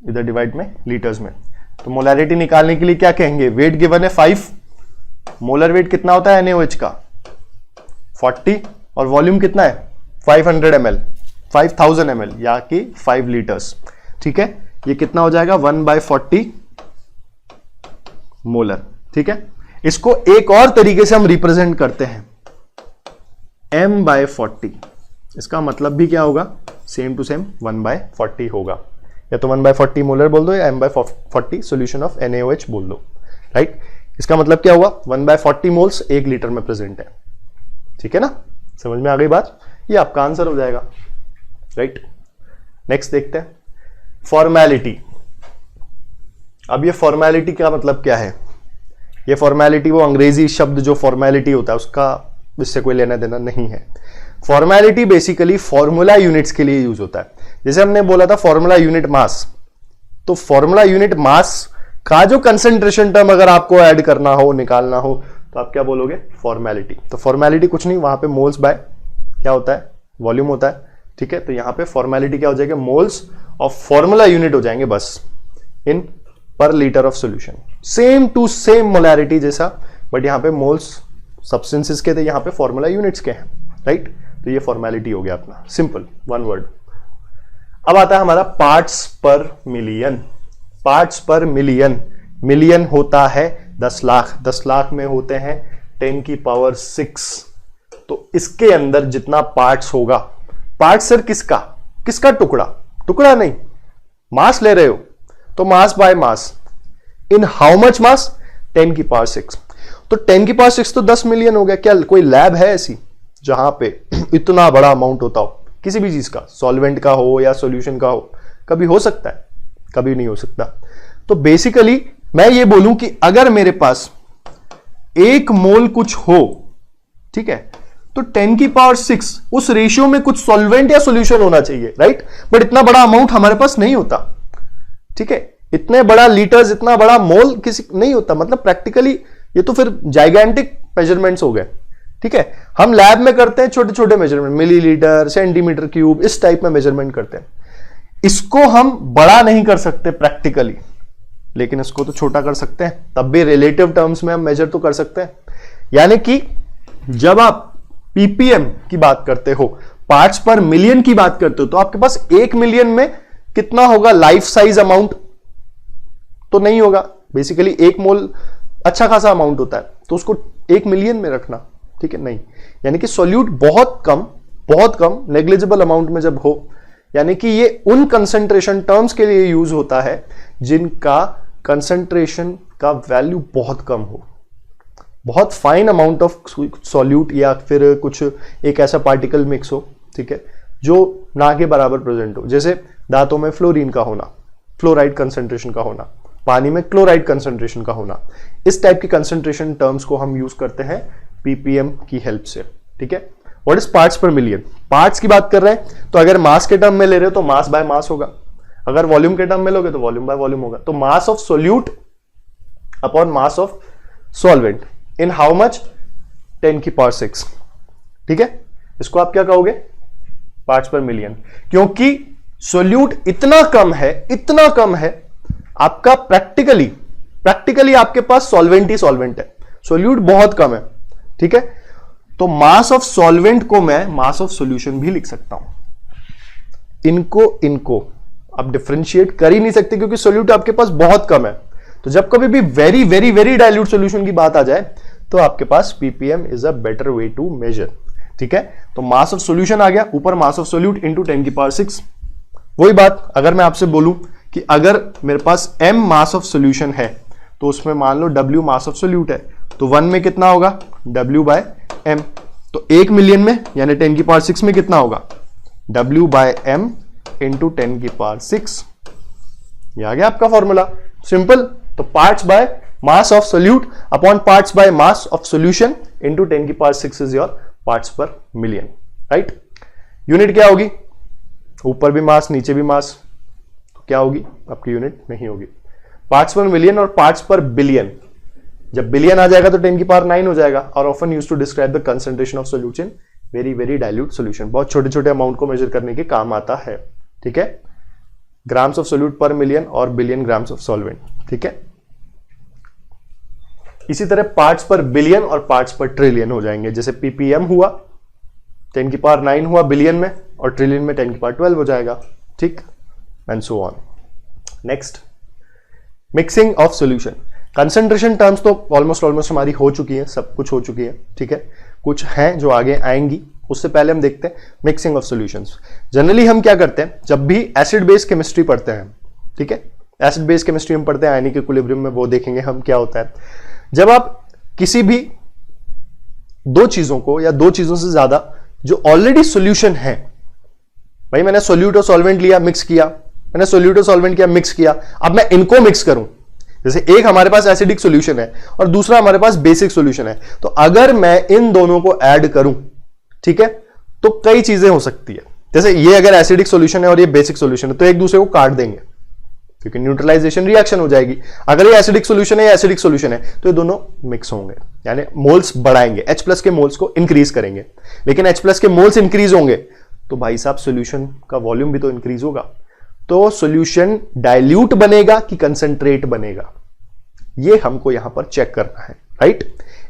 इधर डिवाइड में लीटर्स में। तो मोलारिटी निकालने के लिए क्या कहेंगे, वेट गिवन है 5, मोलर वेट कितना होता है NaOH का 40, और वॉल्यूम कितना है 500 ml, 5000 ml या कि 5 लीटर्स, ठीक है। ये कितना हो जाएगा 1/40 मोलर, ठीक है। इसको एक और तरीके से हम रिप्रेजेंट करते हैं, m/40। इसका मतलब भी क्या होगा, सेम टू सेम 1/40 होगा, या तो 1/40 मोलर बोल दो या m/40 सॉल्यूशन ऑफ NaOH बोल दो, राइट। इसका मतलब क्या हुआ, 1/40 मोल्स 1 लीटर में प्रेजेंट है, ठीक है ना। समझ में आ गई बात, ये आपका आंसर हो जाएगा, राइट। नेक्स्ट देखते हैं, फॉर्मेलिटी। अब ये फॉर्मेलिटी का मतलब क्या है, ये फॉर्मेलिटी वो अंग्रेजी शब्द जो फॉर्मेलिटी होता है उसका इससे कोई लेना देना नहीं है। फॉर्मेलिटी बेसिकली फॉर्मूला यूनिट्स के लिए यूज होता है। जैसे हमने बोला था फॉर्मूला यूनिट मास, तो फॉर्मूला यूनिट मास का जो कंसेंट्रेशन टर्म अगर आपको ऐड करना हो, निकालना हो, तो आप क्या बोलोगे, फॉर्मेलिटी। तो फॉर्मेलिटी कुछ नहीं, वहां पे मोल्स बाय क्या होता है, वॉल्यूम होता है, ठीक है। तो यहां पे फॉर्मेलिटी क्या हो जाएगा, मोल्स ऑफ फॉर्मूला यूनिट हो जाएंगे बस in per litre of solution. Same to same molarity जैसा, बट यहां पे मोल्स सब्सटेंसेस के थे, यहां पे फॉर्मूला यूनिट्स के हैं, राइट। तो ये फॉर्मेलिटी हो गया अपना, सिंपल 1 वर्ड। अब आता है हमारा पार्ट्स पर मिलियन। पार्ट्स पर मिलियन, मिलियन होता है 10 लाख, 10 लाख में होते हैं 10 की पावर 6। तो इसके अंदर जितना पार्ट्स होगा, पार्ट सर किसका, किसका टुकड़ा, टुकड़ा नहीं, मास ले रहे हो तो mass by mass, in how much mass, 10 की पावर 6। तो 10 की पावर 6 तो 10 मिलियन हो गया। क्या कोई लैब है ऐसी जहां पे इतना बड़ा अमाउंट होता हो किसी भी चीज का, सॉल्वेंट का हो या सॉल्यूशन का हो? कभी हो सकता है, कभी नहीं हो सकता। तो बेसिकली मैं ये बोलूं कि अगर मेरे पास 1 मोल कुछ हो, ठीक है, तो 10 की पावर 6 उस रेशियो में कुछ सॉल्वेंट या सॉल्यूशन होना चाहिए, राइट। बट इतना बड़ा अमाउंट हमारे पास नहीं होता, ठीक है। इतने बड़ा लीटर्स, इतना बड़ा मोल किसी नहीं होता। मतलब प्रैक्टिकली ये तो फिर जाइगेंटिक मेजरमेंट्स हो गए, ठीक है। हम लैब में करते हैं छोटे छोटे मेजरमेंट, मिलीलीटर, सेंटीमीटर क्यूब, इस टाइप में मेजरमेंट करते हैं। इसको हम बड़ा नहीं कर सकते प्रैक्टिकली, लेकिन इसको तो छोटा कर सकते हैं। तब भी रिलेटिव टर्म्स में हम मेजर तो कर सकते हैं। यानी कि जब आप पीपीएम की बात करते हो, पार्ट्स पर मिलियन की बात करते हो, तो आपके पास 1 मिलियन में कितना होगा, लाइफ साइज अमाउंट तो नहीं होगा। बेसिकली 1 मोल अच्छा खासा अमाउंट होता है, तो उसको 1 मिलियन में रखना, ठीक है, नहीं। यानी कि सॉल्यूट बहुत कम नेग्लिजिबल अमाउंट में जब हो, यानी कि ये उन कंसंट्रेशन टर्म्स के लिए यूज होता है जिनका कंसंट्रेशन का वैल्यू बहुत कम हो, बहुत फाइन अमाउंट ऑफ सॉल्यूट या फिर कुछ एक ऐसा पार्टिकल मिक्स हो, ठीक है, जो ना के बराबर प्रेजेंट हो। जैसे दांतों में फ्लोरीन का होना, फ्लोराइड कंसंट्रेशन का होना, पानी में क्लोराइड कंसंट्रेशन का होना, इस टाइप की कंसंट्रेशन टर्म्स को हम यूज करते हैं पीपीएम की हेल्प से, ठीक है। व्हाट इज पार्ट्स पर मिलियन? पार्ट्स की बात कर रहे हैं तो अगर मास के टर्म में ले रहे हो तो मास बाय मास होगा, अगर वॉल्यूम के टर्म में लोगे तो वॉल्यूम बाय वॉल्यूम होगा। तो मास of solute upon mass of solvent in how much? 10 की पावर 6, ठीक है। इसको आप क्या कहोगे? पार्ट्स पर मिलियन, क्योंकि सोल्यूट इतना कम है आपका प्रैक्टिकली आपके पास सॉल्वेंट ही सॉल्वेंट है, सोल्यूट बहुत कम है, ठीक है। तो मास ऑफ सॉल्वेंट को मैं मास ऑफ सॉल्यूशन भी लिख सकता हूं। इनको आप डिफरेंशिएट कर ही नहीं सकते क्योंकि सोल्यूट आपके पास बहुत कम है। तो जब कभी भी very very very dilute solution की बात आ जाए तो आपके पास PPM is a better way to measure, ठीक है। तो मास ऑफ सॉल्यूशन आ गया, ऊपर मास ऑफ सोल्यूट इंटू 10 की पावर 6। वही बात अगर मैं आपसे बोलूं कि अगर मेरे पास m मास ऑफ सॉल्यूशन है तो उसमें मान लो w मास ऑफ सोल्यूट है, तो 1 में कितना होगा? w by m। तो 1 मिलियन में यानी 10 की पावर 6 में कितना होगा? w बाय m इंटू 10 की पावर 6। ये आ गया आपका फॉर्मूला, सिंपल। तो parts by mass of solute upon parts by mass of solution into 10 की पावर 6 इज योर पार्ट्स पर मिलियन, राइट। यूनिट क्या होगी? ऊपर भी मास नीचे भी मास, तो क्या होगी आपकी यूनिट? नहीं होगी। पार्ट्स पर मिलियन और पार्ट्स पर बिलियन, जब बिलियन आ जाएगा तो 10 की पावर 9 हो जाएगा। और often used to describe the concentration of solute in very very dilute solution, बहुत छोटे छोटे अमाउंट को मेजर करने के काम आता है, ठीक है। ग्राम्स ऑफ सोल्यूट पर मिलियन और बिलियन ग्राम्स ऑफ सॉल्वेंट, ठीक है। इसी तरह पार्ट्स पर बिलियन और पार्ट्स पर ट्रिलियन हो जाएंगे। जैसे पीपीएम हुआ 10 की पावर 9 हुआ बिलियन में, और ट्रिलियन में 10 की पावर 12 हो जाएगा, ठीक, and so on. Next, mixing of solution. Concentration terms तो ऑलमोस्ट हमारी हो चुकी है, सब कुछ हो चुकी है, ठीक है। कुछ हैं जो आगे आएंगी, उससे पहले हम देखते हैं मिक्सिंग ऑफ सॉल्यूशंस। जनरली हम क्या करते हैं जब भी एसिड बेस केमिस्ट्री पढ़ते हैं, ठीक है, एसिड बेस केमिस्ट्री हम पढ़ते हैं, आयनिक इक्विलिब्रियम में वो देखेंगे हम क्या होता है। जब आप किसी भी दो चीजों को या दो चीजों से ज्यादा जो ऑलरेडी सॉल्यूशन है, भाई मैंने सोल्यूट और सॉल्वेंट लिया, मिक्स किया, मैंने सोल्यूट और सॉल्वेंट किया, मिक्स किया, अब मैं इनको मिक्स करूं। जैसे एक हमारे पास एसिडिक सॉल्यूशन है और दूसरा हमारे पास बेसिक सॉल्यूशन है, तो अगर मैं इन दोनों को ऐड करूं, ठीक है, तो कई चीजें हो सकती है। जैसे ये अगर एसिडिक सॉल्यूशन है और ये बेसिक सॉल्यूशन है तो एक दूसरे को काट देंगे क्योंकि न्यूट्रलाइजेशन रिएक्शन हो जाएगी। अगर ये एसिडिक सॉल्यूशन है या एसिडिक सॉल्यूशन है तो ये दोनों मिक्स होंगे, यानी मोल्स बढ़ाएंगे, H+ के मोल्स को इंक्रीज करेंगे। लेकिन H+ के मोल्स इंक्रीज होंगे तो भाई साहब सॉल्यूशन का वॉल्यूम भी तो इंक्रीज होगा, तो सॉल्यूशन डाइल्यूट बनेगा कि कंसंट्रेट बनेगा, ये हमको यहां पर चेक करना है, राइट।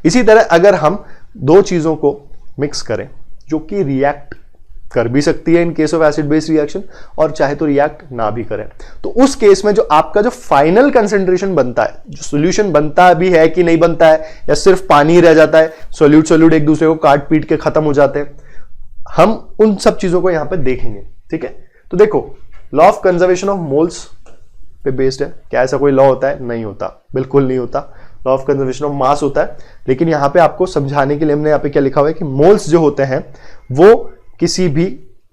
इसी तरह अगर हम दो चीजों को मिक्स करें जो कि रिएक्ट कर भी सकती है in case of acid base reaction, और चाहे तो रिएक्ट ना भी करें, तो उस केस में जो आपका जो फाइनल कंसंट्रेशन बनता है, जो सॉल्यूशन बनता भी है कि नहीं बनता है, या सिर्फ पानी रह जाता है, सोल्यूट एक दूसरे को काट पीट के खत्म हो जाते हैं, हम उन सब चीजों को यहां पे देखेंगे, ठीक है। तो देखो, law of conservation of moles पे बेस्ड है। क्या ऐसा कोई लॉ होता है? नहीं होता, बिल्कुल नहीं होता। लॉ ऑफ कंजर्वेशन ऑफ मास होता है, लेकिन यहां पे आपको समझाने के लिए हमने यहां पे क्या लिखा हुआ है कि मोल्स जो होते हैं वो किसी भी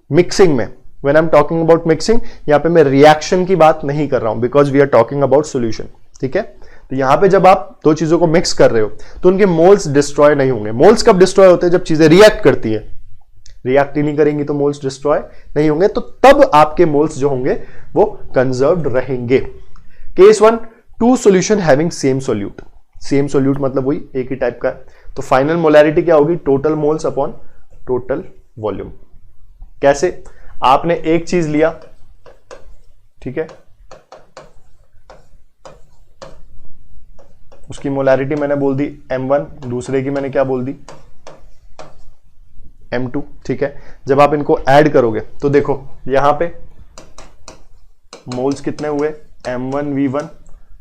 मिक्सिंग में, when I am talking about mixing, यहां पे मैं रिएक्शन की बात नहीं कर रहा हूं, because we are talking about solution, ठीक है। तो यहां पे जब आप दो चीजों को मिक्स कर रहे हो तो उनके मोल्स डिस्ट्रॉय नहीं होंगे। मोल्स कब डिस्ट्रॉय होते हैं? जब चीजें रिएक्ट करती है, रिएक्ट ही नहीं करेंगी तो मोल्स डिस्ट्रॉय नहीं होंगे, तो तब आपके मोल्स जो होंगे वो कंजर्व्ड रहेंगे। Case 1, two solution having same solute. Same solute मतलब वही एक ही टाइप का है, तो फाइनल मोलैरिटी क्या होगी? Total moles upon total volume. कैसे? आपने एक चीज लिया, ठीक है, उसकी मोलैरिटी मैंने बोल दी M1, दूसरे की मैंने क्या बोल दी? M2, ठीक है। जब आप इनको ऐड करोगे तो देखो यहां पे मोल्स कितने हुए? M1V1,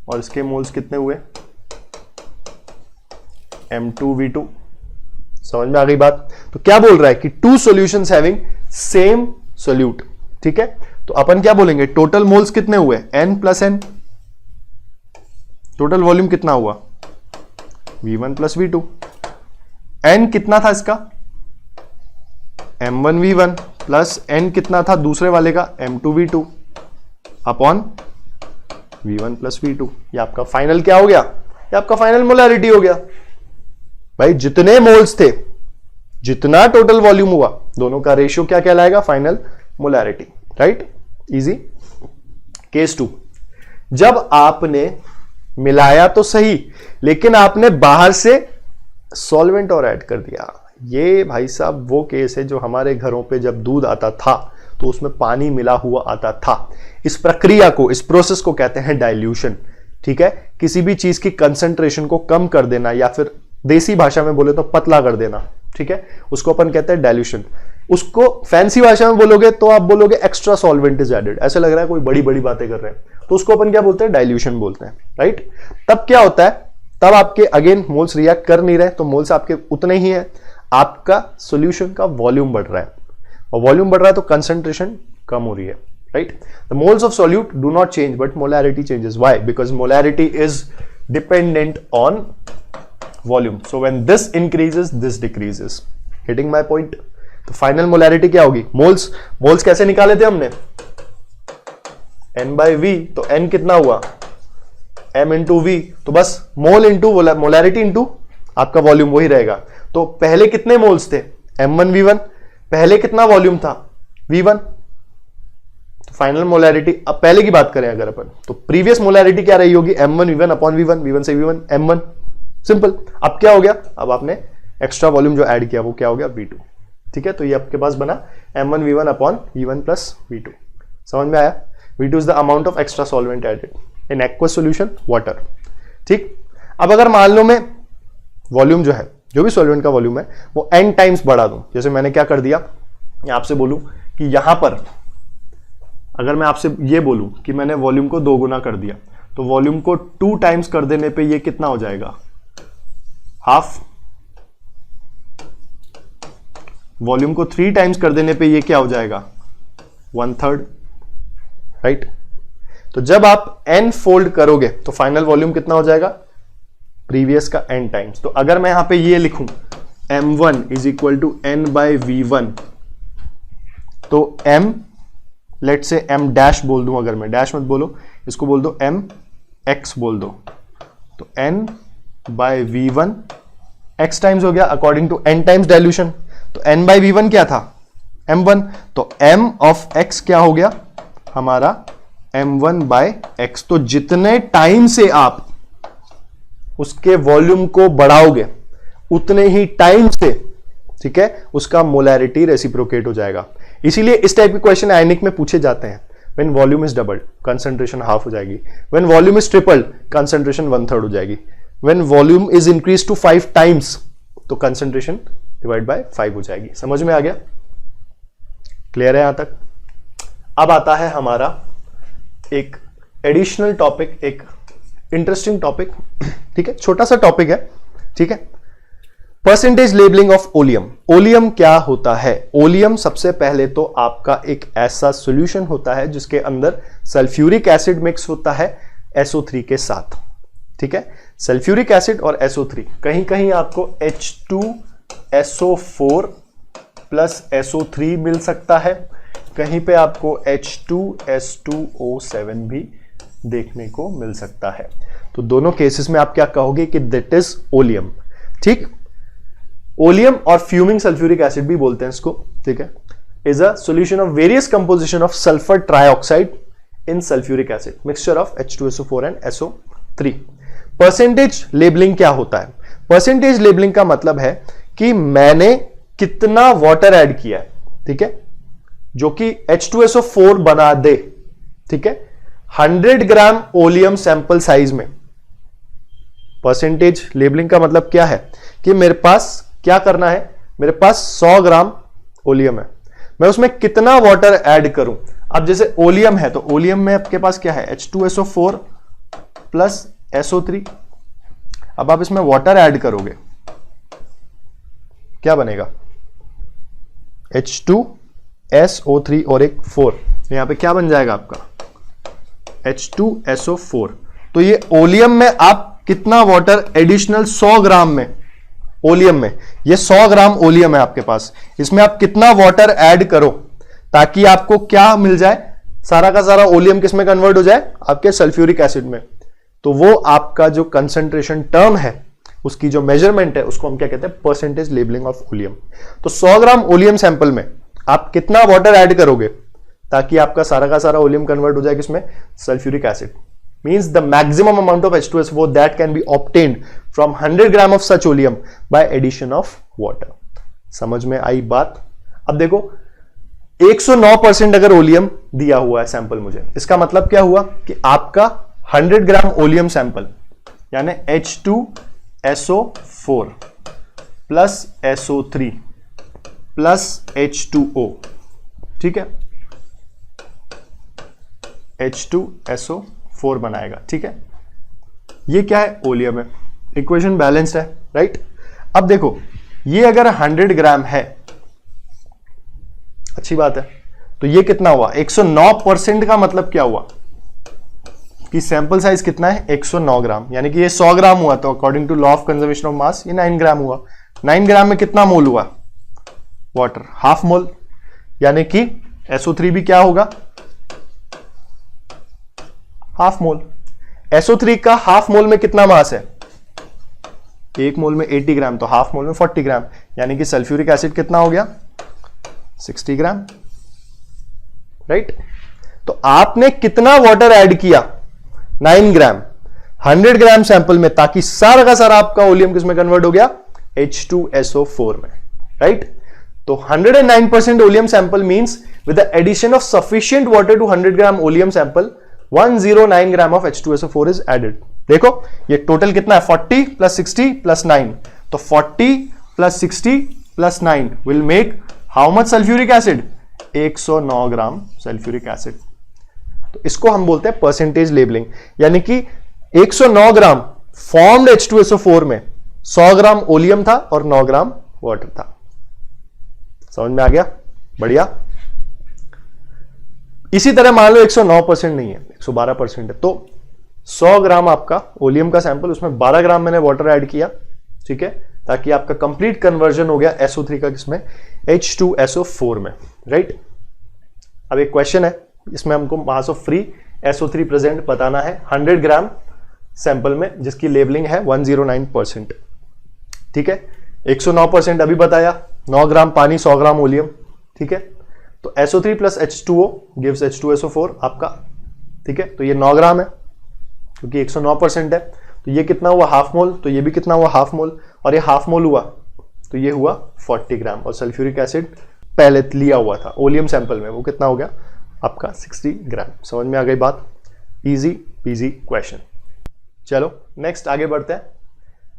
और इसके मोल्स कितने हुए? M2V2। समझ में आ गई बात? तो क्या बोल रहा है कि two solutions having same solute, ठीक है, तो अपन क्या बोलेंगे, टोटल मोल्स कितने हुए, n plus n, total volume कितना हुआ, V1 प्लस V2, n कितना था इसका, M1 V1 प्लस n कितना था दूसरे वाले का, M2 V2 upon V1 plus V2। ये आपका फाइनल क्या हो गया, ये आपका फाइनल मोलैरिटी हो गया। भाई जितने मोल्स थे, जितना टोटल वॉल्यूम हुआ, दोनों का रेशियो क्या कहलाएगा, final molarity, right, easy. Case 2, जब आपने मिलाया तो सही, लेकिन आपने बाहर से सॉल्वेंट और ऐड कर दिया। ये भाई साहब वो केस है जो हमारे घरों पे जब दूध आता था तो उसमें पानी मिला हुआ आता था। इस प्रक्रिया को, इस प्रोसेस को कहते हैं डाइल्यूशन, ठीक है। किसी भी चीज की कंसंट्रेशन को कम कर देना, या फिर देसी भाषा में बोले तो पतला कर देना, ठीक है, उसको अपन कहते हैं डाइल्यूशन। उसको फैंसी भाषा में बोलोगे तो आप बोलोगे एक्स्ट्रा सॉल्वेंट इज एडेड, ऐसा लग रहा है कोई बड़ी बड़ी बातें कर रहे हैं, तो उसको अपन क्या बोलते हैं, डाइल्यूशन बोलते हैं, राइट। तब क्या होता है, तब आपके अगेन मोल्स रिएक्ट कर नहीं रहे, तो मोल्स आपके उतने ही है, आपका सॉल्यूशन का वॉल्यूम बढ़ रहा है, और वॉल्यूम बढ़ रहा है तो कंसंट्रेशन कम हो रही है, right. The moles of solute do not change but molarity changes. Why? Because molarity is dependent on volume, so when this increases this decreases. Getting my point? तो फाइनल मोलैरिटी क्या होगी, मोल्स कैसे निकाले थे हमने, n बाई वी, तो n कितना हुआ, m इंटू वी, तो बस मोल इंटू मोलैरिटी इंटू आपका वॉल्यूम वही रहेगा। तो पहले कितने मोल्स थे, m1 v1, पहले कितना वॉल्यूम था, v1, तो फाइनल मोलैरिटी, अब पहले की बात करें अगर अपन, तो प्रीवियस मोलैरिटी क्या रही होगी, m1 v1 upon v1, v1 से v1 m1, सिंपल। अब क्या हो गया, अब आपने एक्स्ट्रा वॉल्यूम जो ऐड किया वो क्या हो गया, v2, ठीक है। तो ये आपके पास बना m1 v1 upon v1 plus v2। समझ में आया? V2 is the amount of extra solvent added in aqueous solution water, ठीक। अब अगर मान लो मैं वॉल्यूम जो है, जो भी सॉल्वेंट का वॉल्यूम है, वो n टाइम्स बढ़ा दूं, जैसे मैंने क्या कर दिया, आपसे बोलूं कि यहां पर अगर मैं आपसे ये बोलूं कि मैंने वॉल्यूम को 2 गुना कर दिया, तो वॉल्यूम को 2 टाइम्स कर देने पे ये कितना हो जाएगा, हाफ। वॉल्यूम को 3 टाइम्स कर देने पे ये क्या हो जाएगा, 1/3, राइट। तो जब आप n फोल्ड करोगे तो फाइनल वॉल्यूम कितना हो जाएगा, प्रीवियस का n टाइम्स। तो अगर मैं यहां पे ये लिखूं m1 is equal to n by v1, तो m, let say m dash बोल दूं, अगर मैं डैश मत बोलो, इसको बोल दो m x बोल दो, तो n by v1 x times हो गया according to n times dilution. तो n बाई v1 क्या था, m1, तो m ऑफ x क्या हो गया हमारा, m1 बाय x। तो जितने टाइम से आप उसके वॉल्यूम को बढ़ाओगे उतने ही टाइम से, ठीक है, उसका मोलैरिटी रेसिप्रोकेट हो जाएगा। इसीलिए इस टाइप के क्वेश्चन आयनिक में पूछे जाते हैं। When volume is doubled, concentration half हो जाएगी। When volume is tripled, concentration 1/3 हो जाएगी। When volume is increase to 5 times, तो कंसंट्रेशन डिवाइड बाय 5 हो जाएगी। समझ में आ गया? क्लियर है यहां तक? अब आता है हमारा एक एडिशनल टॉपिक, एक इंटरेस्टिंग टॉपिक, ठीक है, छोटा सा टॉपिक है, ठीक है। Percentage labelling of oleum. Oleum क्या होता है? ओलियम सबसे पहले तो आपका एक ऐसा सॉल्यूशन होता है जिसके अंदर सल्फ्यूरिक एसिड मिक्स होता है SO3 के साथ, ठीक है। सल्फ्यूरिक एसिड और SO3, कहीं कहीं आपको H2SO4 प्लस SO3 मिल सकता है, कहीं पे आपको H2S2O7 भी देखने को मिल सकता है। तो दोनों केसेस में आप क्या कहोगे कि दैट इज ओलियम, ठीक। ओलियम और फ्यूमिंग सल्फ्यूरिक एसिड भी बोलते हैं इसको, ठीक है, is a solution of various composition of sulphur trioxide in sulphuric acid, mixture of H2SO4 and SO3। Percentage labelling क्या होता है? परसेंटेज लेबलिंग का मतलब है कि मैंने कितना वाटर ऐड किया है, ठीक है, जो कि H2SO4 बना दे, ठीक है, 100 ग्राम ओलियम सैंपल साइज में। परसेंटेज लेबलिंग का मतलब क्या है कि मेरे पास क्या करना है, मेरे पास 100 ग्राम ओलियम है, मैं उसमें कितना वाटर ऐड करूं। अब जैसे ओलियम है तो ओलियम में आपके पास क्या है, H2SO4 प्लस SO3। अब आप इसमें वाटर ऐड करोगे, क्या बनेगा, H2 SO3 और एक 4, यहां पे क्या बन जाएगा आपका H2SO4। तो ये ओलियम में आप कितना वाटर एडिशनल 100 ग्राम में, ओलियम में ये 100 ग्राम ओलियम है आपके पास, इसमें आप कितना वाटर ऐड करो ताकि आपको क्या मिल जाए, सारा का सारा ओलियम किस में कन्वर्ट हो जाए, आपके सल्फ्यूरिक एसिड में। तो वो आपका जो कंसंट्रेशन टर्म है, उसकी जो मेजरमेंट है, उसको हम क्या कहते हैं, परसेंटेज लेबलिंग ऑफ ओलियम। तो 100 ग्राम ओलियम सैंपल में आप कितना वाटर ऐड करोगे ताकि आपका सारा का सारा ओलियम कन्वर्ट हो जाए किसमें, sulphuric acid. Means the maximum amount of H2SO4 that can be obtained from 100 gram of such oleum by addition of water. समझ में आई बात? अब देखो 109% अगर ओलियम दिया हुआ है सैंपल मुझे, इसका मतलब क्या हुआ कि आपका 100 ग्राम ओलियम सैंपल यानी H2SO4 plus SO3 plus H2O, ठीक है, H2SO4 बनाएगा, ठीक है। ये क्या है, ओलियम है, इक्वेशन बैलेंस्ड है, राइट। अब देखो ये अगर 100 ग्राम है, अच्छी बात है, तो ये कितना हुआ, 109% का मतलब क्या हुआ कि सैंपल साइज कितना है, 109 ग्राम, यानी कि ये 100 ग्राम हुआ तो according to law of conservation of mass ये 9 ग्राम हुआ। 9 ग्राम में कितना मोल हुआ, वाटर हाफ मोल, यानी कि SO3 भी क्या होगा, हाफ मोल। SO3 का हाफ मोल में कितना मास है, एक मोल में 80 ग्राम, तो हाफ मोल में 40 ग्राम, यानी कि सल्फ्यूरिक एसिड कितना हो गया, 60 ग्राम, राइट। तो आपने कितना वाटर ऐड किया, 9 ग्राम 100 ग्राम सैंपल में, ताकि सारा का सारा आपका ओलियम किसमें कन्वर्ट हो गया, H2SO4 में, राइट। तो 109% oleum sample means with the addition of sufficient water to 100 gram oleum sample 109 gram of H2SO4 is added. देखो ये टोटल कितना है, 40 प्लस 60 प्लस 9, तो 40 plus 60 plus 9 will make how much sulphuric acid, 109 gram sulphuric acid. तो इसको हम बोलते हैं परसेंटेज लेबलिंग, यानी कि 109 ग्राम फॉर्म्ड H2SO4 में 100 ग्राम ओलियम था और 9 ग्राम वाटर था। समझ में आ गया, बढ़िया। इसी तरह मान लो 109% नहीं है, 112% है, तो 100 ग्राम आपका ओलियम का सैंपल, उसमें 12 ग्राम मैंने वाटर ऐड किया, ठीक है, ताकि आपका कंप्लीट कन्वर्जन हो गया SO3 का किसमें, H2SO4 में, राइट। अब एक क्वेश्चन है, इसमें हमको mass of free SO3 present बताना है 100 ग्राम सैंपल में, जिसकी लेबलिंग है 109%, ठीक है। 109% अभी बताया, 9 ग्राम पानी 100 ग्राम ओलियम, ठीक है। तो SO3 plus H2O gives H2SO4 आपका, ठीक है। तो ये 9 ग्राम है क्योंकि 109% है, तो ये कितना हुआ, हाफ मोल, तो ये भी कितना हुआ, हाफ मोल, और ये हाफ मोल हुआ तो ये हुआ 40 ग्राम, और सल्फ्यूरिक एसिड पहले लिया हुआ था ओलियम सैंपल में, वो कितना हो गया आपका 60 ग्राम। समझ में आ गई बात, इजी पीजी क्वेश्चन। चलो नेक्स्ट आगे बढ़ते हैं।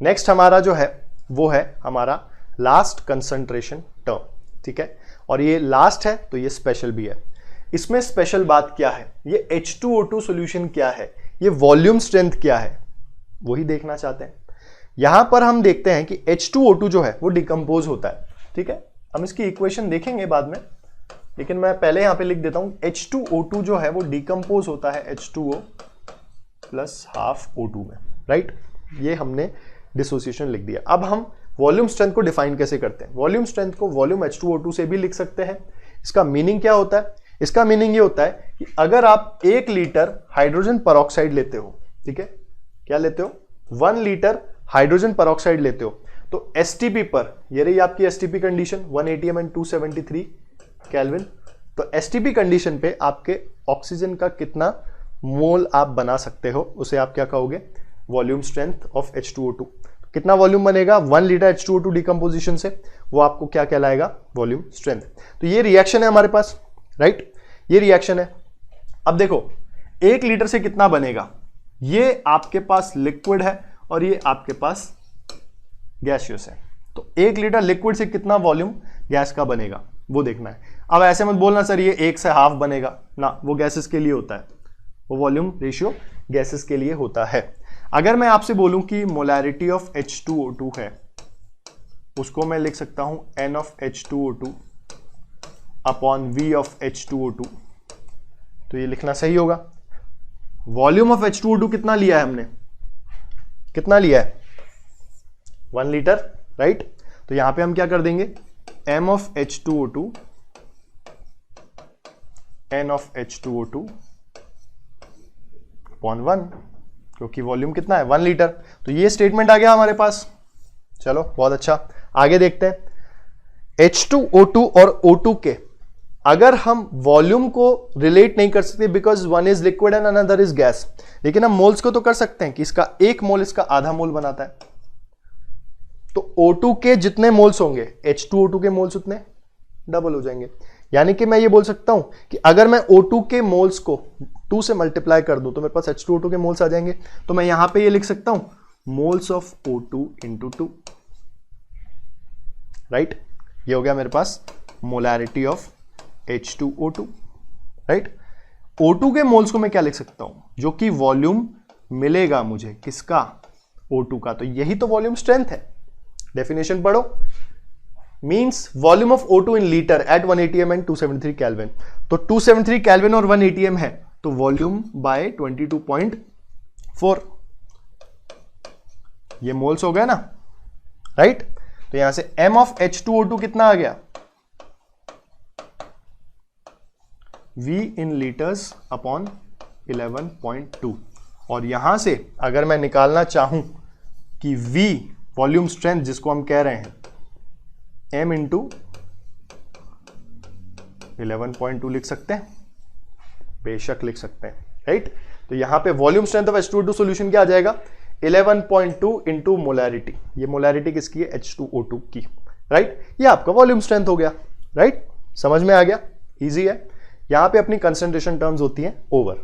नेक्स्ट हमारा जो है वो है हमारा लास्ट कंसंट्रेशन टर्म, ठीक है, और ये लास्ट है तो ये स्पेशल भी है। इसमें स्पेशल बात क्या है, ये H2O2 सॉल्यूशन क्या है, ये वॉल्यूम स्ट्रेंथ क्या है, वही देखना चाहते हैं। यहां पर हम देखते हैं कि H2O2 जो है वो डिकम्पोज होता है, ठीक है। हम इसकी इक्वेशन देखेंगे बाद में, लेकिन मैं पहले यहां पे लिख देता हूं, H2O2 जो है वो डिकम्पोज होता है H2O प्लस हाफ O2 में, राइट। ये हमने डिसोसिएशन लिख दिया। अब हम वॉल्यूम स्ट्रेंथ को डिफाइन कैसे करते हैं, वॉल्यूम स्ट्रेंथ को वॉल्यूम H2O2 से भी लिख सकते हैं। इसका मीनिंग क्या होता है, इसका मीनिंग ये होता है कि अगर आप 1 लीटर हाइड्रोजन परऑक्साइड लेते हो, ठीक है, क्या लेते हो, 1 लीटर हाइड्रोजन परऑक्साइड लेते हो, तो एसटीपी पर, ये रही आपकी एसटीपी कंडीशन 180 एंड 273 केल्विन, तो एसटीपी कंडीशन पे आपके ऑक्सीजन का कितना मोल आप बना सकते हो, उसे आप क्या कहोगे, वॉल्यूम स्ट्रेंथ ऑफ H2O2। कितना वॉल्यूम बनेगा 1 लीटर H2O2 डिकम्पोजिशन से, वो आपको क्या कहलाएगा, वॉल्यूम स्ट्रेंथ। तो ये रिएक्शन है हमारे पास, राइट, ये रिएक्शन है। अब देखो 1 लीटर से कितना बनेगा, ये आपके पास लिक्विड है और ये आपके पास गैसियस है, तो 1 लीटर लिक्विड से कितना वॉल्यूम गैस का बनेगा वो देखना है। अब ऐसे मत बोलना सर ये 1 से हाफ बनेगा ना, वो गैसेस के लिए होता है, वो वॉल्यूम रेशियो गैसेस के लिए होता है। अगर मैं आपसे बोलूं कि मोलैरिटी ऑफ H2O2 है, उसको मैं लिख सकता हूं N of H2O2 upon V of H2O2, तो ये लिखना सही होगा। वॉल्यूम ऑफ H2O2 कितना लिया है हमने, कितना लिया है 1 लीटर, राइट। तो यहां पे हम क्या कर देंगे, M of H2O2 N of H2O2 upon 1, क्योंकि वॉल्यूम कितना है 1 लीटर। तो ये स्टेटमेंट आ गया हमारे पास। चलो बहुत अच्छा, आगे देखते हैं। H2O2 और O2 के अगर हम वॉल्यूम को रिलेट नहीं कर सकते because one is liquid and another is gas, लेकिन हम मोल्स को तो कर सकते हैं कि इसका 1 मोल इसका आधा मोल बनाता है। तो O2 के जितने मोल्स होंगे H2O2 के मोल्स उतने डबल हो जाएंगे। यानी कि मैं ये बोल सकता हूं कि अगर मैं O2 के मोल्स को 2 से मल्टीप्लाई कर दूं तो मेरे पास H2O2 के मोल्स आ जाएंगे। तो मैं यहां पे ये लिख सकता हूं moles of O2 into 2, right. ये हो गया मेरे पास molarity of H2O2, right. O2 के मोल्स को मैं क्या लिख सकता हूं, जो कि वॉल्यूम मिलेगा मुझे किसका, O2 का। तो यही तो वॉल्यूम स्ट्रेंथ है। डेफिनेशन पढ़ो, means volume of O2 in litre at 1 atm and 273 kelvin. तो 273 केल्विन और 1 atm है, तो वॉल्यूम बाय 22.4, ये मोल्स हो गया ना, राइट। तो यहां से M ऑफ H2O2 कितना आ गया, V इन लीटर्स अपॉन 11.2। और यहां से अगर मैं निकालना चाहूं कि V वॉल्यूम स्ट्रेंथ जिसको हम कह रहे हैं M इंटू 11.2 लिख सकते हैं, बेशक लिख सकते हैं, राइट। तो यहां पे volume strength of H2O2 solution क्या आ जाएगा 11.2 इंटू मोलैरिटी। ये मोलैरिटी किसकी है, H2O2 की, राइट। ये आपका वॉल्यूम स्ट्रेंथ हो गया, राइट। समझ में आ गया, इजी है। यहां पे अपनी कंसंट्रेशन टर्म्स होती हैं ओवर।